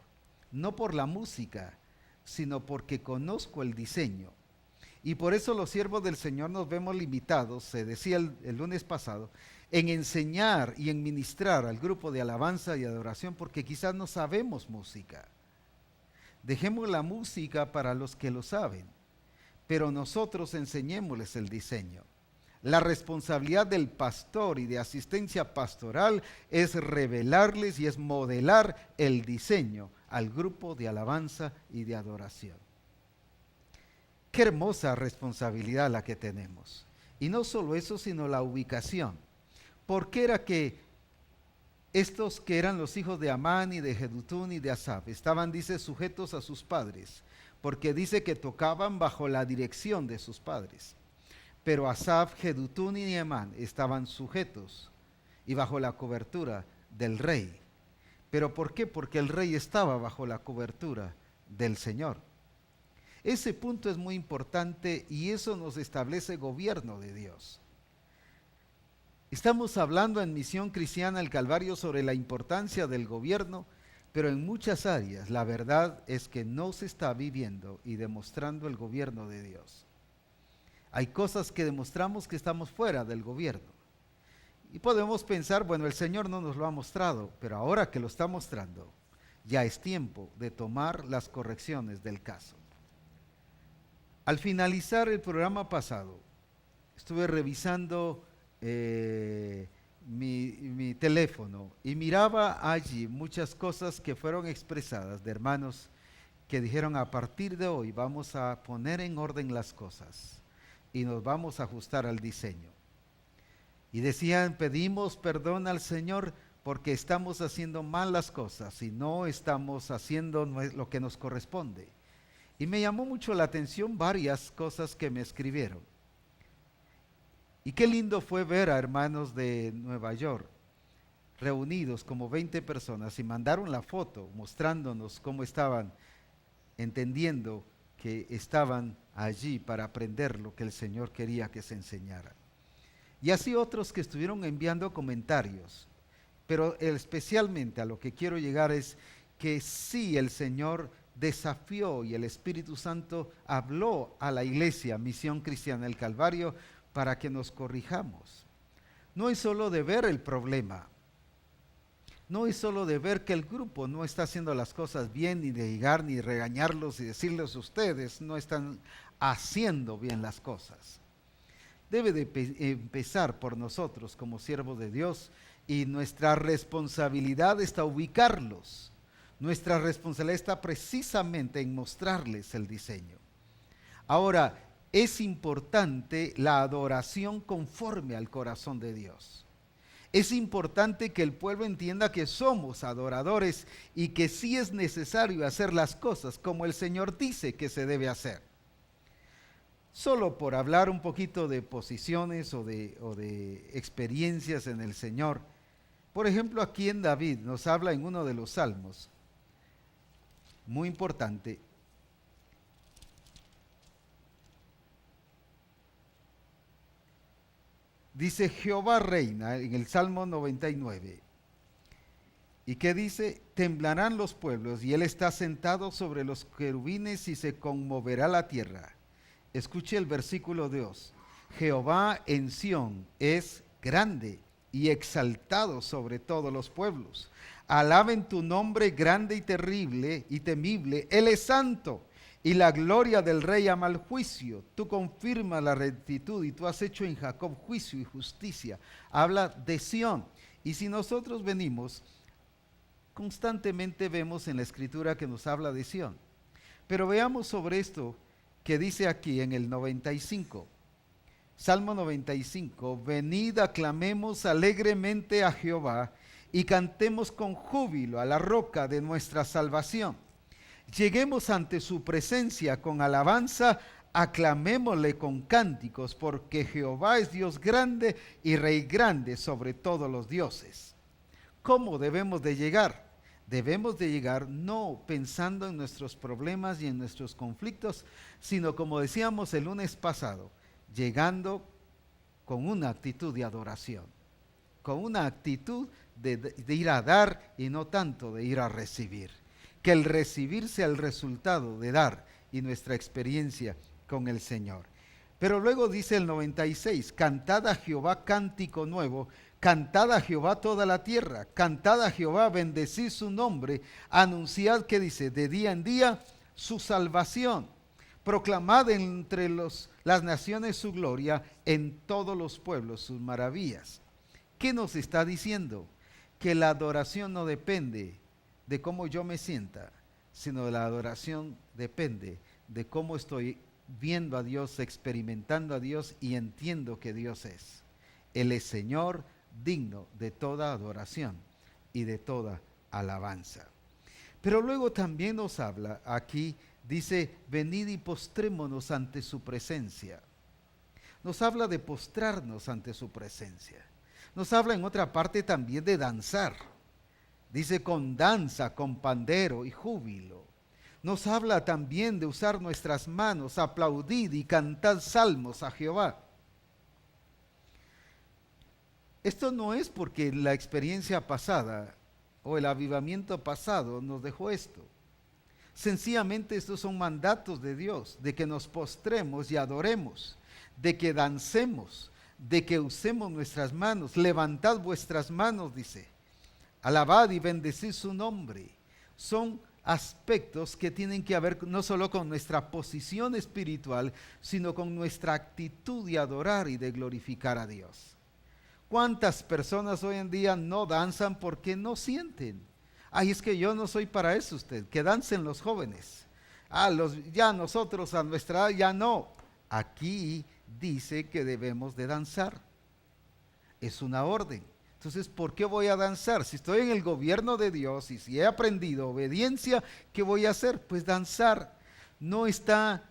no por la música, sino porque conozco el diseño. Y por eso los siervos del Señor nos vemos limitados, se decía el lunes pasado, en enseñar y en ministrar al grupo de alabanza y adoración porque quizás no sabemos música. Dejemos la música para los que lo saben, pero nosotros enseñémosles el diseño. La responsabilidad del pastor y de asistencia pastoral es revelarles y es modelar el diseño al grupo de alabanza y de adoración. Qué hermosa responsabilidad la que tenemos. Y no solo eso, sino la ubicación. ¿Por qué era que Estos que eran los hijos de Amán y de Jedutún y de Asaf, estaban, dice, sujetos a sus padres, porque dice que tocaban bajo la dirección de sus padres. Pero Asaf, Jedutún y Amán estaban sujetos y bajo la cobertura del rey. ¿Pero por qué? Porque el rey estaba bajo la cobertura del Señor. Ese punto es muy importante y eso nos establece gobierno de Dios. Estamos hablando en Misión Cristiana del Calvario sobre la importancia del gobierno, pero en muchas áreas la verdad es que no se está viviendo y demostrando el gobierno de Dios. Hay cosas que demostramos que estamos fuera del gobierno. Y podemos pensar, bueno, el Señor no nos lo ha mostrado, pero ahora que lo está mostrando, ya es tiempo de tomar las correcciones del caso. Al finalizar el programa pasado, estuve revisando mi teléfono y miraba allí muchas cosas que fueron expresadas de hermanos que dijeron: a partir de hoy vamos a poner en orden las cosas y nos vamos a ajustar al diseño. Y decían: pedimos perdón al Señor porque estamos haciendo mal las cosas y no estamos haciendo lo que nos corresponde. Y me llamó mucho la atención varias cosas que me escribieron. Y qué lindo fue ver a hermanos de Nueva York reunidos como 20 personas y mandaron la foto mostrándonos cómo estaban entendiendo que estaban allí para aprender lo que el Señor quería que se enseñara. Y así otros que estuvieron enviando comentarios. Pero especialmente a lo que quiero llegar es que sí, el Señor desafió y el Espíritu Santo habló a la iglesia Misión Cristiana del Calvario para que nos corrijamos. No es solo de ver el problema, no es solo de ver que el grupo no está haciendo las cosas bien, ni de llegar ni regañarlos y decirles: ustedes no están haciendo bien las cosas. Debe de empezar por nosotros como siervos de Dios, y nuestra responsabilidad está ubicarlos. Nuestra responsabilidad está precisamente en mostrarles el diseño. Ahora, es importante la adoración conforme al corazón de Dios. Es importante que el pueblo entienda que somos adoradores y que sí es necesario hacer las cosas como el Señor dice que se debe hacer. Solo por hablar un poquito de posiciones o de experiencias en el Señor. Por ejemplo, aquí en David nos habla en uno de los salmos, muy importante. Dice: Jehová reina, en el Salmo 99. ¿Y qué dice? Temblarán los pueblos y él está sentado sobre los querubines y se conmoverá la tierra. Escuche el versículo 2. Jehová en Sión es grande y exaltado sobre todos los pueblos. Alaben tu nombre grande y terrible y temible. Él es santo. Y la gloria del rey ama el juicio. Tú confirmas la rectitud y tú has hecho en Jacob juicio y justicia. Habla de Sión. Y si nosotros venimos, constantemente vemos en la escritura que nos habla de Sión. Pero veamos sobre esto que dice aquí en el 95. Salmo 95. Venid, aclamemos alegremente a Jehová y cantemos con júbilo a la roca de nuestra salvación. Lleguemos ante su presencia con alabanza, aclamémosle con cánticos, porque Jehová es Dios grande y Rey grande sobre todos los dioses. ¿Cómo debemos de llegar? Debemos de llegar no pensando en nuestros problemas y en nuestros conflictos, sino, como decíamos el lunes pasado, llegando con una actitud de adoración, con una actitud de ir a dar y no tanto de ir a recibir. Que el recibir sea el resultado de dar y nuestra experiencia con el Señor. Pero luego dice el 96, cantad a Jehová cántico nuevo, cantad a Jehová toda la tierra, cantad a Jehová, bendecid su nombre, anunciad, que dice, de día en día su salvación, proclamad entre las naciones su gloria, en todos los pueblos sus maravillas. ¿Qué nos está diciendo? Que la adoración no depende de cómo yo me sienta, sino la adoración depende de cómo estoy viendo a Dios, experimentando a Dios y entiendo que Dios es. Él es Señor, digno de toda adoración y de toda alabanza. Pero luego también nos habla aquí, dice, venid y postrémonos ante su presencia. Nos habla de postrarnos ante su presencia. Nos habla en otra parte también de danzar. Dice con danza, con pandero y júbilo. Nos habla también de usar nuestras manos, aplaudir y cantar salmos a Jehová. Esto no es porque la experiencia pasada o el avivamiento pasado nos dejó esto. Sencillamente estos son mandatos de Dios, de que nos postremos y adoremos, de que dancemos, de que usemos nuestras manos. Levantad vuestras manos, dice. Alabad y bendecid su nombre. Son aspectos que tienen que ver no solo con nuestra posición espiritual, sino con nuestra actitud de adorar y de glorificar a Dios. ¿Cuántas personas hoy en día no danzan porque no sienten? Ay, es que yo no soy para eso usted, que dancen los jóvenes. Ya nosotros a nuestra edad ya no. Aquí dice que debemos de danzar. Es una orden. Entonces, ¿por qué voy a danzar? Si estoy en el gobierno de Dios y si he aprendido obediencia, ¿qué voy a hacer? Pues danzar. No está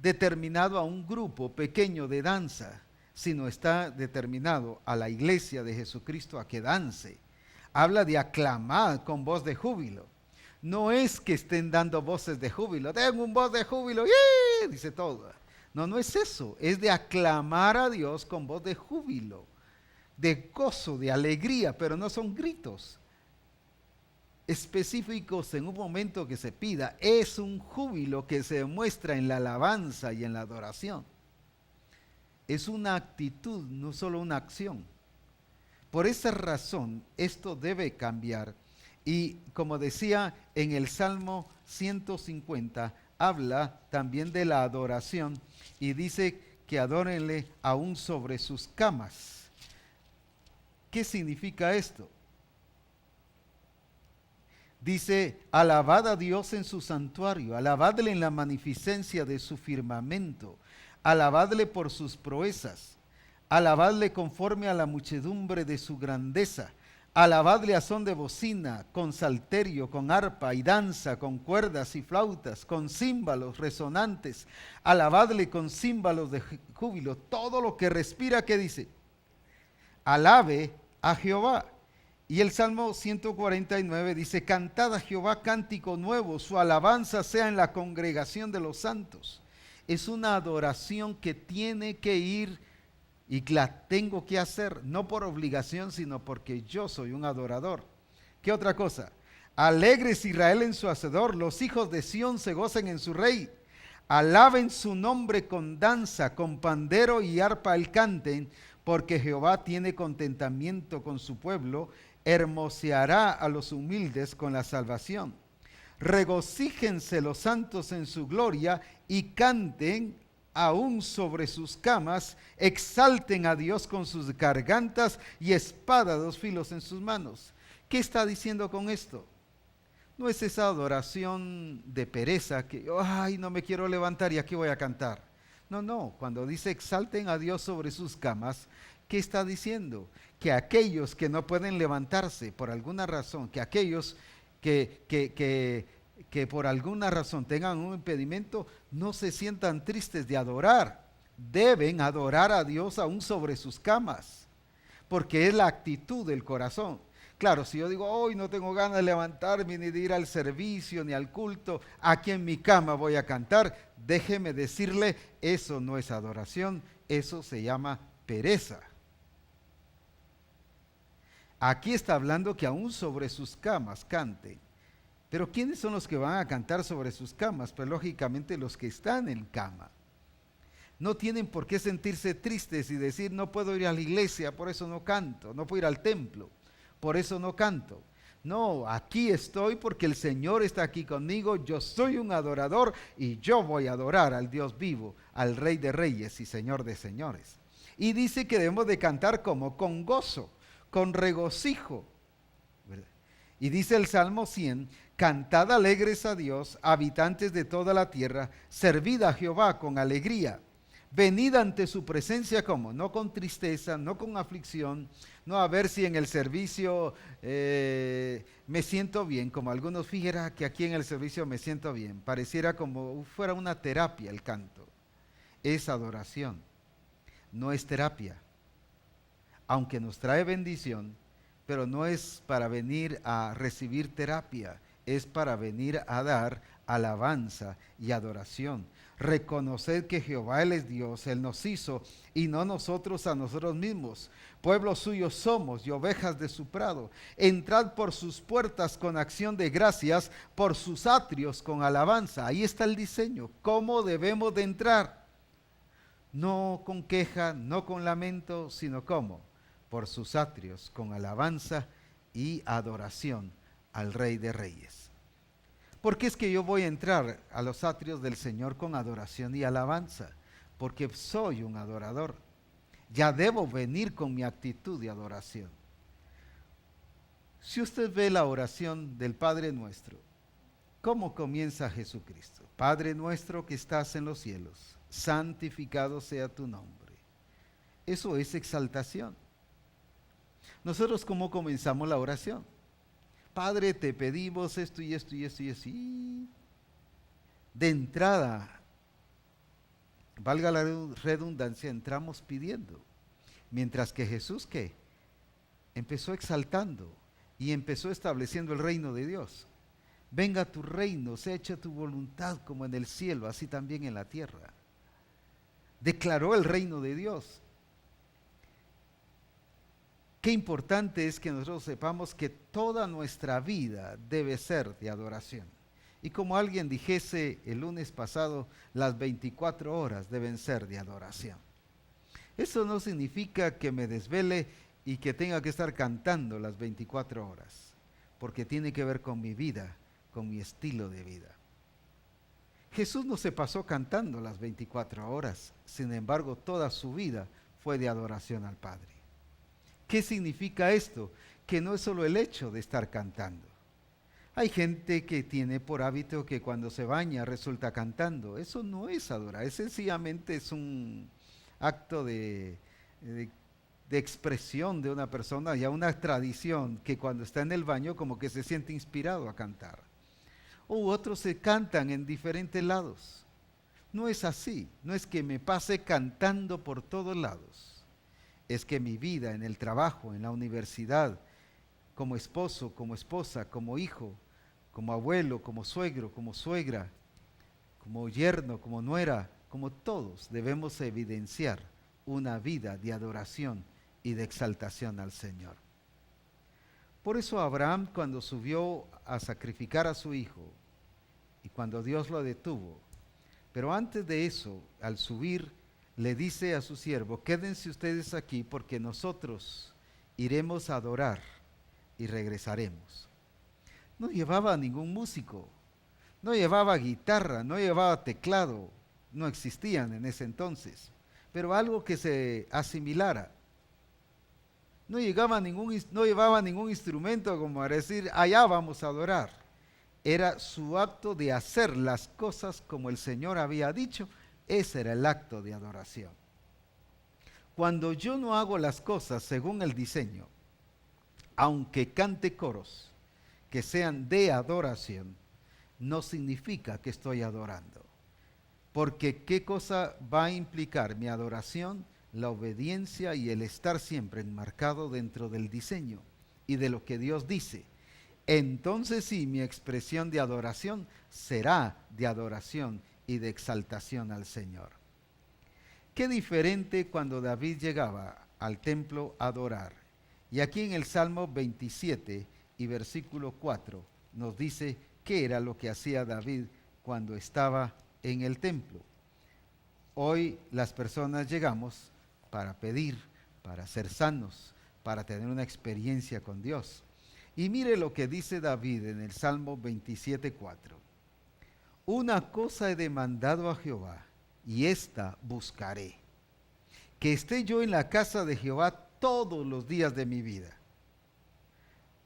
determinado a un grupo pequeño de danza, sino está determinado a la iglesia de Jesucristo a que dance. Habla de aclamar con voz de júbilo. No es que estén dando voces de júbilo. Den un voz de júbilo, ¡yee! Dice todo. No, no es eso. Es de aclamar a Dios con voz de júbilo, de gozo, de alegría, pero no son gritos específicos en un momento que se pida. Es un júbilo que se demuestra en la alabanza y en la adoración. Es una actitud, no solo una acción. Por esa razón, esto debe cambiar. Y como decía en el Salmo 150, habla también de la adoración y dice que adórenle aún sobre sus camas. ¿Qué significa esto? Dice, alabad a Dios en su santuario, alabadle en la magnificencia de su firmamento, alabadle por sus proezas, alabadle conforme a la muchedumbre de su grandeza, alabadle a son de bocina, con salterio, con arpa y danza, con cuerdas y flautas, con címbalos resonantes, alabadle con címbalos de júbilo. Todo lo que respira, ¿qué dice? Alabe a Jehová. Y el Salmo 149 dice, cantad a Jehová cántico nuevo, su alabanza sea en la congregación de los santos. Es una adoración que tiene que ir y la tengo que hacer, no por obligación, sino porque yo soy un adorador. ¿Qué otra cosa? Alegres Israel en su hacedor, los hijos de Sión se gocen en su rey. Alaben su nombre con danza, con pandero y arpa el canten, porque Jehová tiene contentamiento con su pueblo, hermoseará a los humildes con la salvación. Regocíjense los santos en su gloria y canten aún sobre sus camas, exalten a Dios con sus gargantas y espada de dos filos en sus manos. ¿Qué está diciendo con esto? No es esa adoración de pereza que, ay, no me quiero levantar y aquí voy a cantar. No, cuando dice exalten a Dios sobre sus camas, ¿qué está diciendo? Que aquellos que no pueden levantarse por alguna razón, que aquellos que por alguna razón tengan un impedimento, no se sientan tristes de adorar. Deben adorar a Dios aún sobre sus camas, porque es la actitud del corazón. Claro, si yo digo, hoy no tengo ganas de levantarme, ni de ir al servicio, ni al culto, aquí en mi cama voy a cantar, déjeme decirle, eso no es adoración, eso se llama pereza. Aquí está hablando que aún sobre sus camas canten. Pero ¿quiénes son los que van a cantar sobre sus camas? Pues lógicamente los que están en cama. No tienen por qué sentirse tristes y decir, no puedo ir a la iglesia, por eso no canto, no puedo ir al templo, por eso no canto. No, aquí estoy porque el Señor está aquí conmigo, yo soy un adorador y yo voy a adorar al Dios vivo, al Rey de Reyes y Señor de Señores. Y dice que debemos de cantar como con gozo, con regocijo. Y dice el Salmo 100, cantad alegres a Dios, habitantes de toda la tierra, servid a Jehová con alegría, Venid ante su presencia como, no con tristeza, no con aflicción, no a ver si en el servicio me siento bien, como algunos fíjera que aquí en el servicio me siento bien, pareciera como fuera una terapia el canto. Es adoración, no es terapia, aunque nos trae bendición, pero no es para venir a recibir terapia, es para venir a dar alabanza y adoración. Reconoced que Jehová Él es Dios, Él nos hizo y no nosotros a nosotros mismos. Pueblo suyo somos y ovejas de su prado. Entrad por sus puertas con acción de gracias, por sus atrios con alabanza. Ahí está el diseño, cómo debemos de entrar. No con queja, no con lamento, sino cómo, por sus atrios con alabanza y adoración al Rey de Reyes. ¿Por qué es que yo voy a entrar a los atrios del Señor con adoración y alabanza? Porque soy un adorador. Ya debo venir con mi actitud de adoración. Si usted ve la oración del Padre Nuestro, ¿cómo comienza Jesucristo? Padre nuestro que estás en los cielos, santificado sea tu nombre. Eso es exaltación. Nosotros, ¿cómo comenzamos la oración? Padre, te pedimos esto y esto y esto y así. De entrada, valga la redundancia, entramos pidiendo. Mientras que Jesús, ¿qué? Empezó exaltando y empezó estableciendo el reino de Dios. Venga tu reino, sea hecha tu voluntad como en el cielo, así también en la tierra. Declaró el reino de Dios. Qué importante es que nosotros sepamos que toda nuestra vida debe ser de adoración. Y como alguien dijese el lunes pasado, las 24 horas deben ser de adoración. Eso no significa que me desvele y que tenga que estar cantando las 24 horas, porque tiene que ver con mi vida, con mi estilo de vida. Jesús no se pasó cantando las 24 horas, sin embargo toda su vida fue de adoración al Padre. ¿Qué significa esto? Que no es solo el hecho de estar cantando. Hay gente que tiene por hábito que cuando se baña resulta cantando. Eso no es adorar, es sencillamente es un acto de expresión de una persona, ya una tradición que cuando está en el baño como que se siente inspirado a cantar. U otros se cantan en diferentes lados. No es así, no es que me pase cantando por todos lados. Es que mi vida en el trabajo, en la universidad, como esposo, como esposa, como hijo, como abuelo, como suegro, como suegra, como yerno, como nuera, como todos debemos evidenciar una vida de adoración y de exaltación al Señor. Por eso Abraham, cuando subió a sacrificar a su hijo y cuando Dios lo detuvo, pero antes de eso, al subir, le dice a su siervo, quédense ustedes aquí porque nosotros iremos a adorar y regresaremos. No llevaba ningún músico, no llevaba guitarra, no llevaba teclado, no existían en ese entonces, pero algo que se asimilara. No llevaba ningún instrumento como a decir, allá vamos a adorar. Era su acto de hacer las cosas como el Señor había dicho. Ese era el acto de adoración. Cuando yo no hago las cosas según el diseño, aunque cante coros que sean de adoración, no significa que estoy adorando. Porque ¿qué cosa va a implicar mi adoración? La obediencia y el estar siempre enmarcado dentro del diseño y de lo que Dios dice. Entonces sí, mi expresión de adoración será de adoración y de exaltación al Señor. Qué diferente cuando David llegaba al templo a adorar. Y aquí en el Salmo 27 y versículo 4 nos dice qué era lo que hacía David cuando estaba en el templo. Hoy las personas llegamos para pedir, para ser sanos, para tener una experiencia con Dios. Y mire lo que dice David en el Salmo 27:4. Una cosa he demandado a Jehová, y esta buscaré, que esté yo en la casa de Jehová todos los días de mi vida,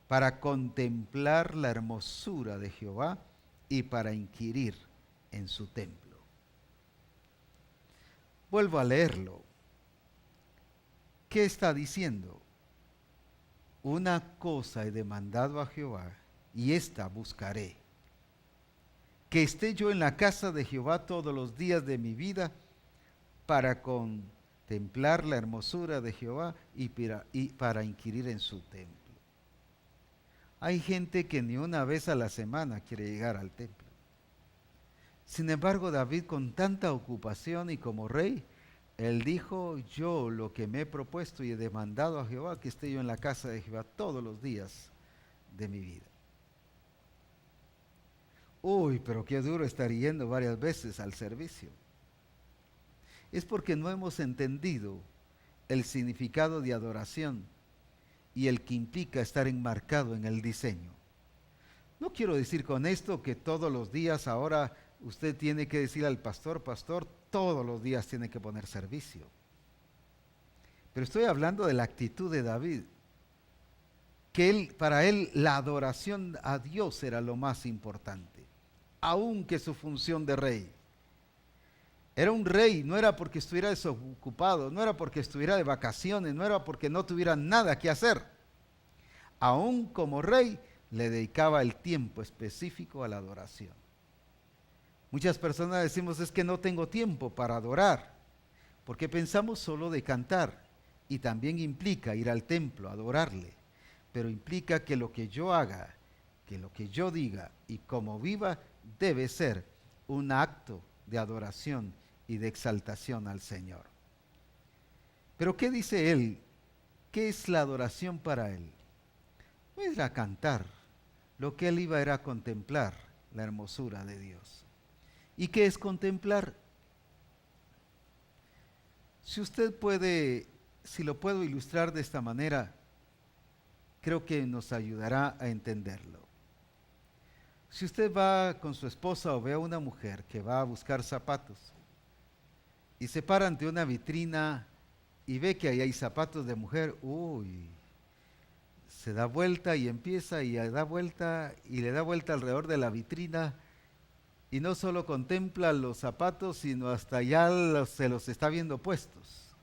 para contemplar la hermosura de Jehová y para inquirir en su templo. Vuelvo a leerlo. ¿Qué está diciendo? Una cosa he demandado a Jehová, y esta buscaré: que esté yo en la casa de Jehová todos los días de mi vida, para contemplar la hermosura de Jehová y para inquirir en su templo. Hay gente que ni una vez a la semana quiere llegar al templo. Sin embargo, David, con tanta ocupación y como rey, él dijo: yo lo que me he propuesto y he demandado a Jehová, que esté yo en la casa de Jehová todos los días de mi vida. Uy, pero qué duro estar yendo varias veces al servicio. Es porque no hemos entendido el significado de adoración y el que implica estar enmarcado en el diseño. No quiero decir con esto que todos los días ahora usted tiene que decir al pastor: pastor, todos los días tiene que poner servicio. Pero estoy hablando de la actitud de David, que para él la adoración a Dios era lo más importante, aunque su función de rey. Era un rey, no era porque estuviera desocupado, no era porque estuviera de vacaciones, no era porque no tuviera nada que hacer. Aún como rey, le dedicaba el tiempo específico a la adoración. Muchas personas decimos: es que no tengo tiempo para adorar, porque pensamos solo de cantar, y también implica ir al templo, adorarle, pero implica que lo que yo haga, que lo que yo diga y como viva debe ser un acto de adoración y de exaltación al Señor. Pero ¿qué dice él? ¿Qué es la adoración para él? No era cantar, lo que él iba era contemplar la hermosura de Dios. ¿Y qué es contemplar? Si usted puede, si lo puedo ilustrar de esta manera, creo que nos ayudará a entenderlo. Si usted va con su esposa o ve a una mujer que va a buscar zapatos y se para ante una vitrina y ve que ahí hay zapatos de mujer, uy, se da vuelta y empieza y da vuelta y le da vuelta alrededor de la vitrina, y no solo contempla los zapatos, sino hasta ya se los está viendo puestos.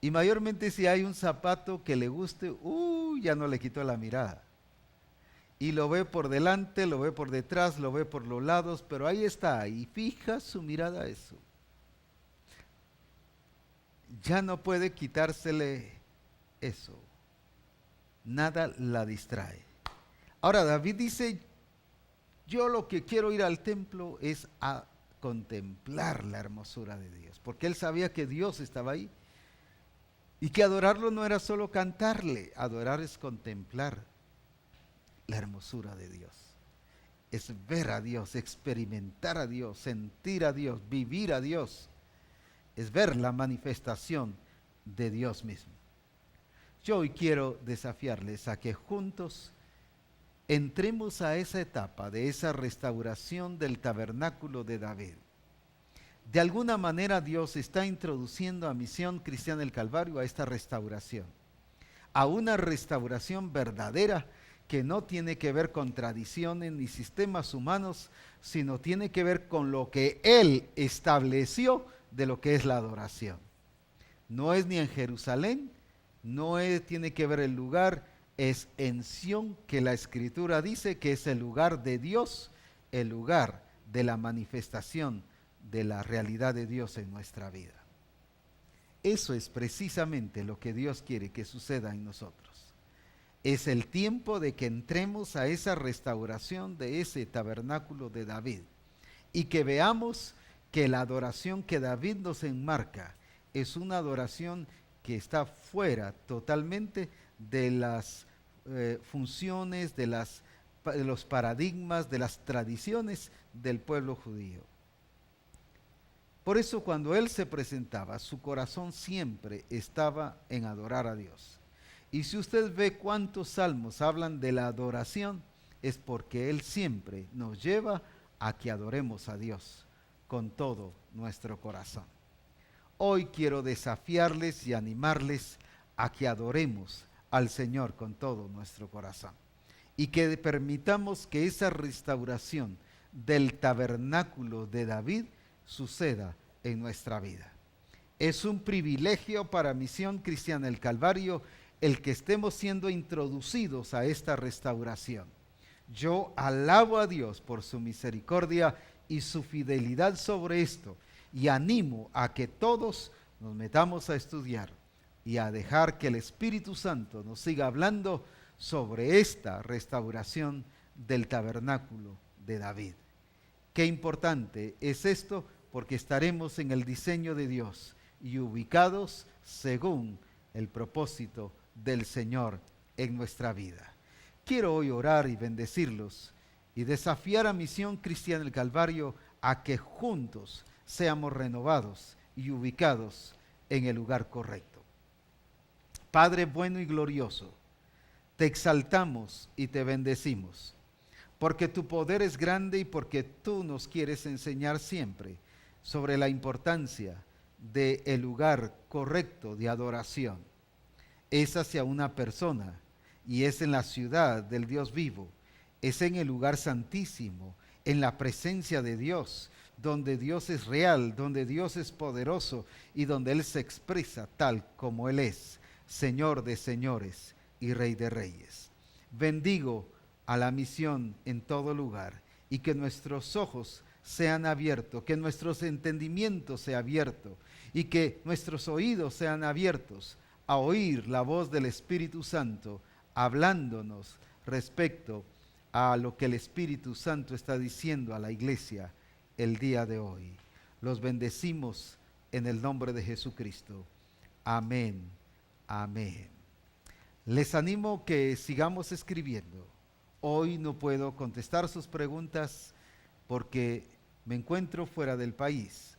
Y mayormente si hay un zapato que le guste, ya no le quitó la mirada. Y lo ve por delante, lo ve por detrás, lo ve por los lados, pero ahí está, y fija su mirada a eso. Ya no puede quitársele eso. Nada la distrae. Ahora David dice: yo lo que quiero ir al templo es a contemplar la hermosura de Dios, porque él sabía que Dios estaba ahí y que adorarlo no era solo cantarle, adorar es contemplar la hermosura de Dios. Es ver a Dios, experimentar a Dios, sentir a Dios, vivir a Dios. Es ver la manifestación de Dios mismo. Yo hoy quiero desafiarles a que juntos entremos a esa etapa de esa restauración del tabernáculo de David. De alguna manera Dios está introduciendo a Misión Cristiana del Calvario a esta restauración, a una restauración verdadera que no tiene que ver con tradiciones ni sistemas humanos, sino tiene que ver con lo que Él estableció de lo que es la adoración. No es ni en Jerusalén, tiene que ver el lugar, es en Sión, que la Escritura dice que es el lugar de Dios, el lugar de la manifestación de la realidad de Dios en nuestra vida. Eso es precisamente lo que Dios quiere que suceda en nosotros. Es el tiempo de que entremos a esa restauración de ese tabernáculo de David y que veamos que la adoración que David nos enmarca es una adoración que está fuera totalmente de las funciones, de los paradigmas, de las tradiciones del pueblo judío. Por eso cuando él se presentaba, su corazón siempre estaba en adorar a Dios. Y si usted ve cuántos salmos hablan de la adoración, es porque él siempre nos lleva a que adoremos a Dios con todo nuestro corazón. Hoy quiero desafiarles y animarles a que adoremos al Señor con todo nuestro corazón y que permitamos que esa restauración del tabernáculo de David suceda en nuestra vida. Es un privilegio para Misión Cristiana del Calvario el que estemos siendo introducidos a esta restauración. Yo alabo a Dios por su misericordia y su fidelidad sobre esto, y animo a que todos nos metamos a estudiar y a dejar que el Espíritu Santo nos siga hablando sobre esta restauración del tabernáculo de David. Qué importante es esto, porque estaremos en el diseño de Dios y ubicados según el propósito del Señor en nuestra vida. Quiero hoy orar y bendecirlos y desafiar a Misión Cristiana del Calvario a que juntos seamos renovados y ubicados en el lugar correcto. Padre bueno y glorioso, te exaltamos y te bendecimos, porque tu poder es grande y porque tú nos quieres enseñar siempre sobre la importancia del lugar correcto de adoración. Es hacia una persona y es en la ciudad del Dios vivo, es en el lugar santísimo, en la presencia de Dios, donde Dios es real, donde Dios es poderoso y donde Él se expresa tal como Él es, Señor de señores y Rey de reyes. Bendigo a la misión en todo lugar y que nuestros ojos sean abiertos, que nuestros entendimientos sean abiertos y que nuestros oídos sean abiertos a oír la voz del Espíritu Santo hablándonos respecto a lo que el Espíritu Santo está diciendo a la iglesia el día de hoy. Los bendecimos en el nombre de Jesucristo. Amén. Amén. Les animo que sigamos escribiendo. Hoy no puedo contestar sus preguntas porque me encuentro fuera del país.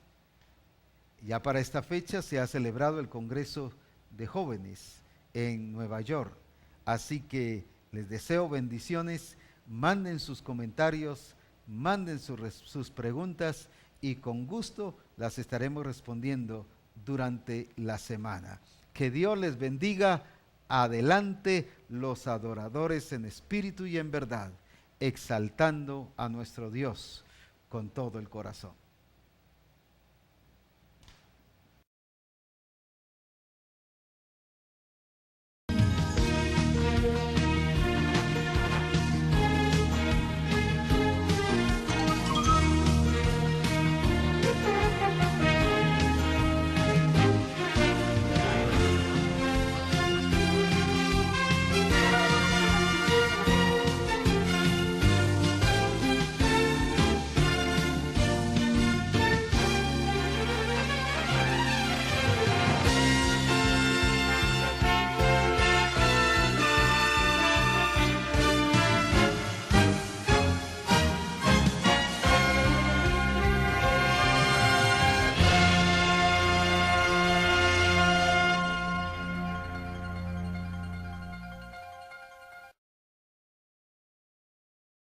Ya para esta fecha se ha celebrado el Congreso de Jóvenes en Nueva York. Así que les deseo bendiciones. Manden sus comentarios, manden sus preguntas y con gusto las estaremos respondiendo durante la semana. Que Dios les bendiga. Adelante los adoradores en espíritu y en verdad, exaltando a nuestro Dios con todo el corazón.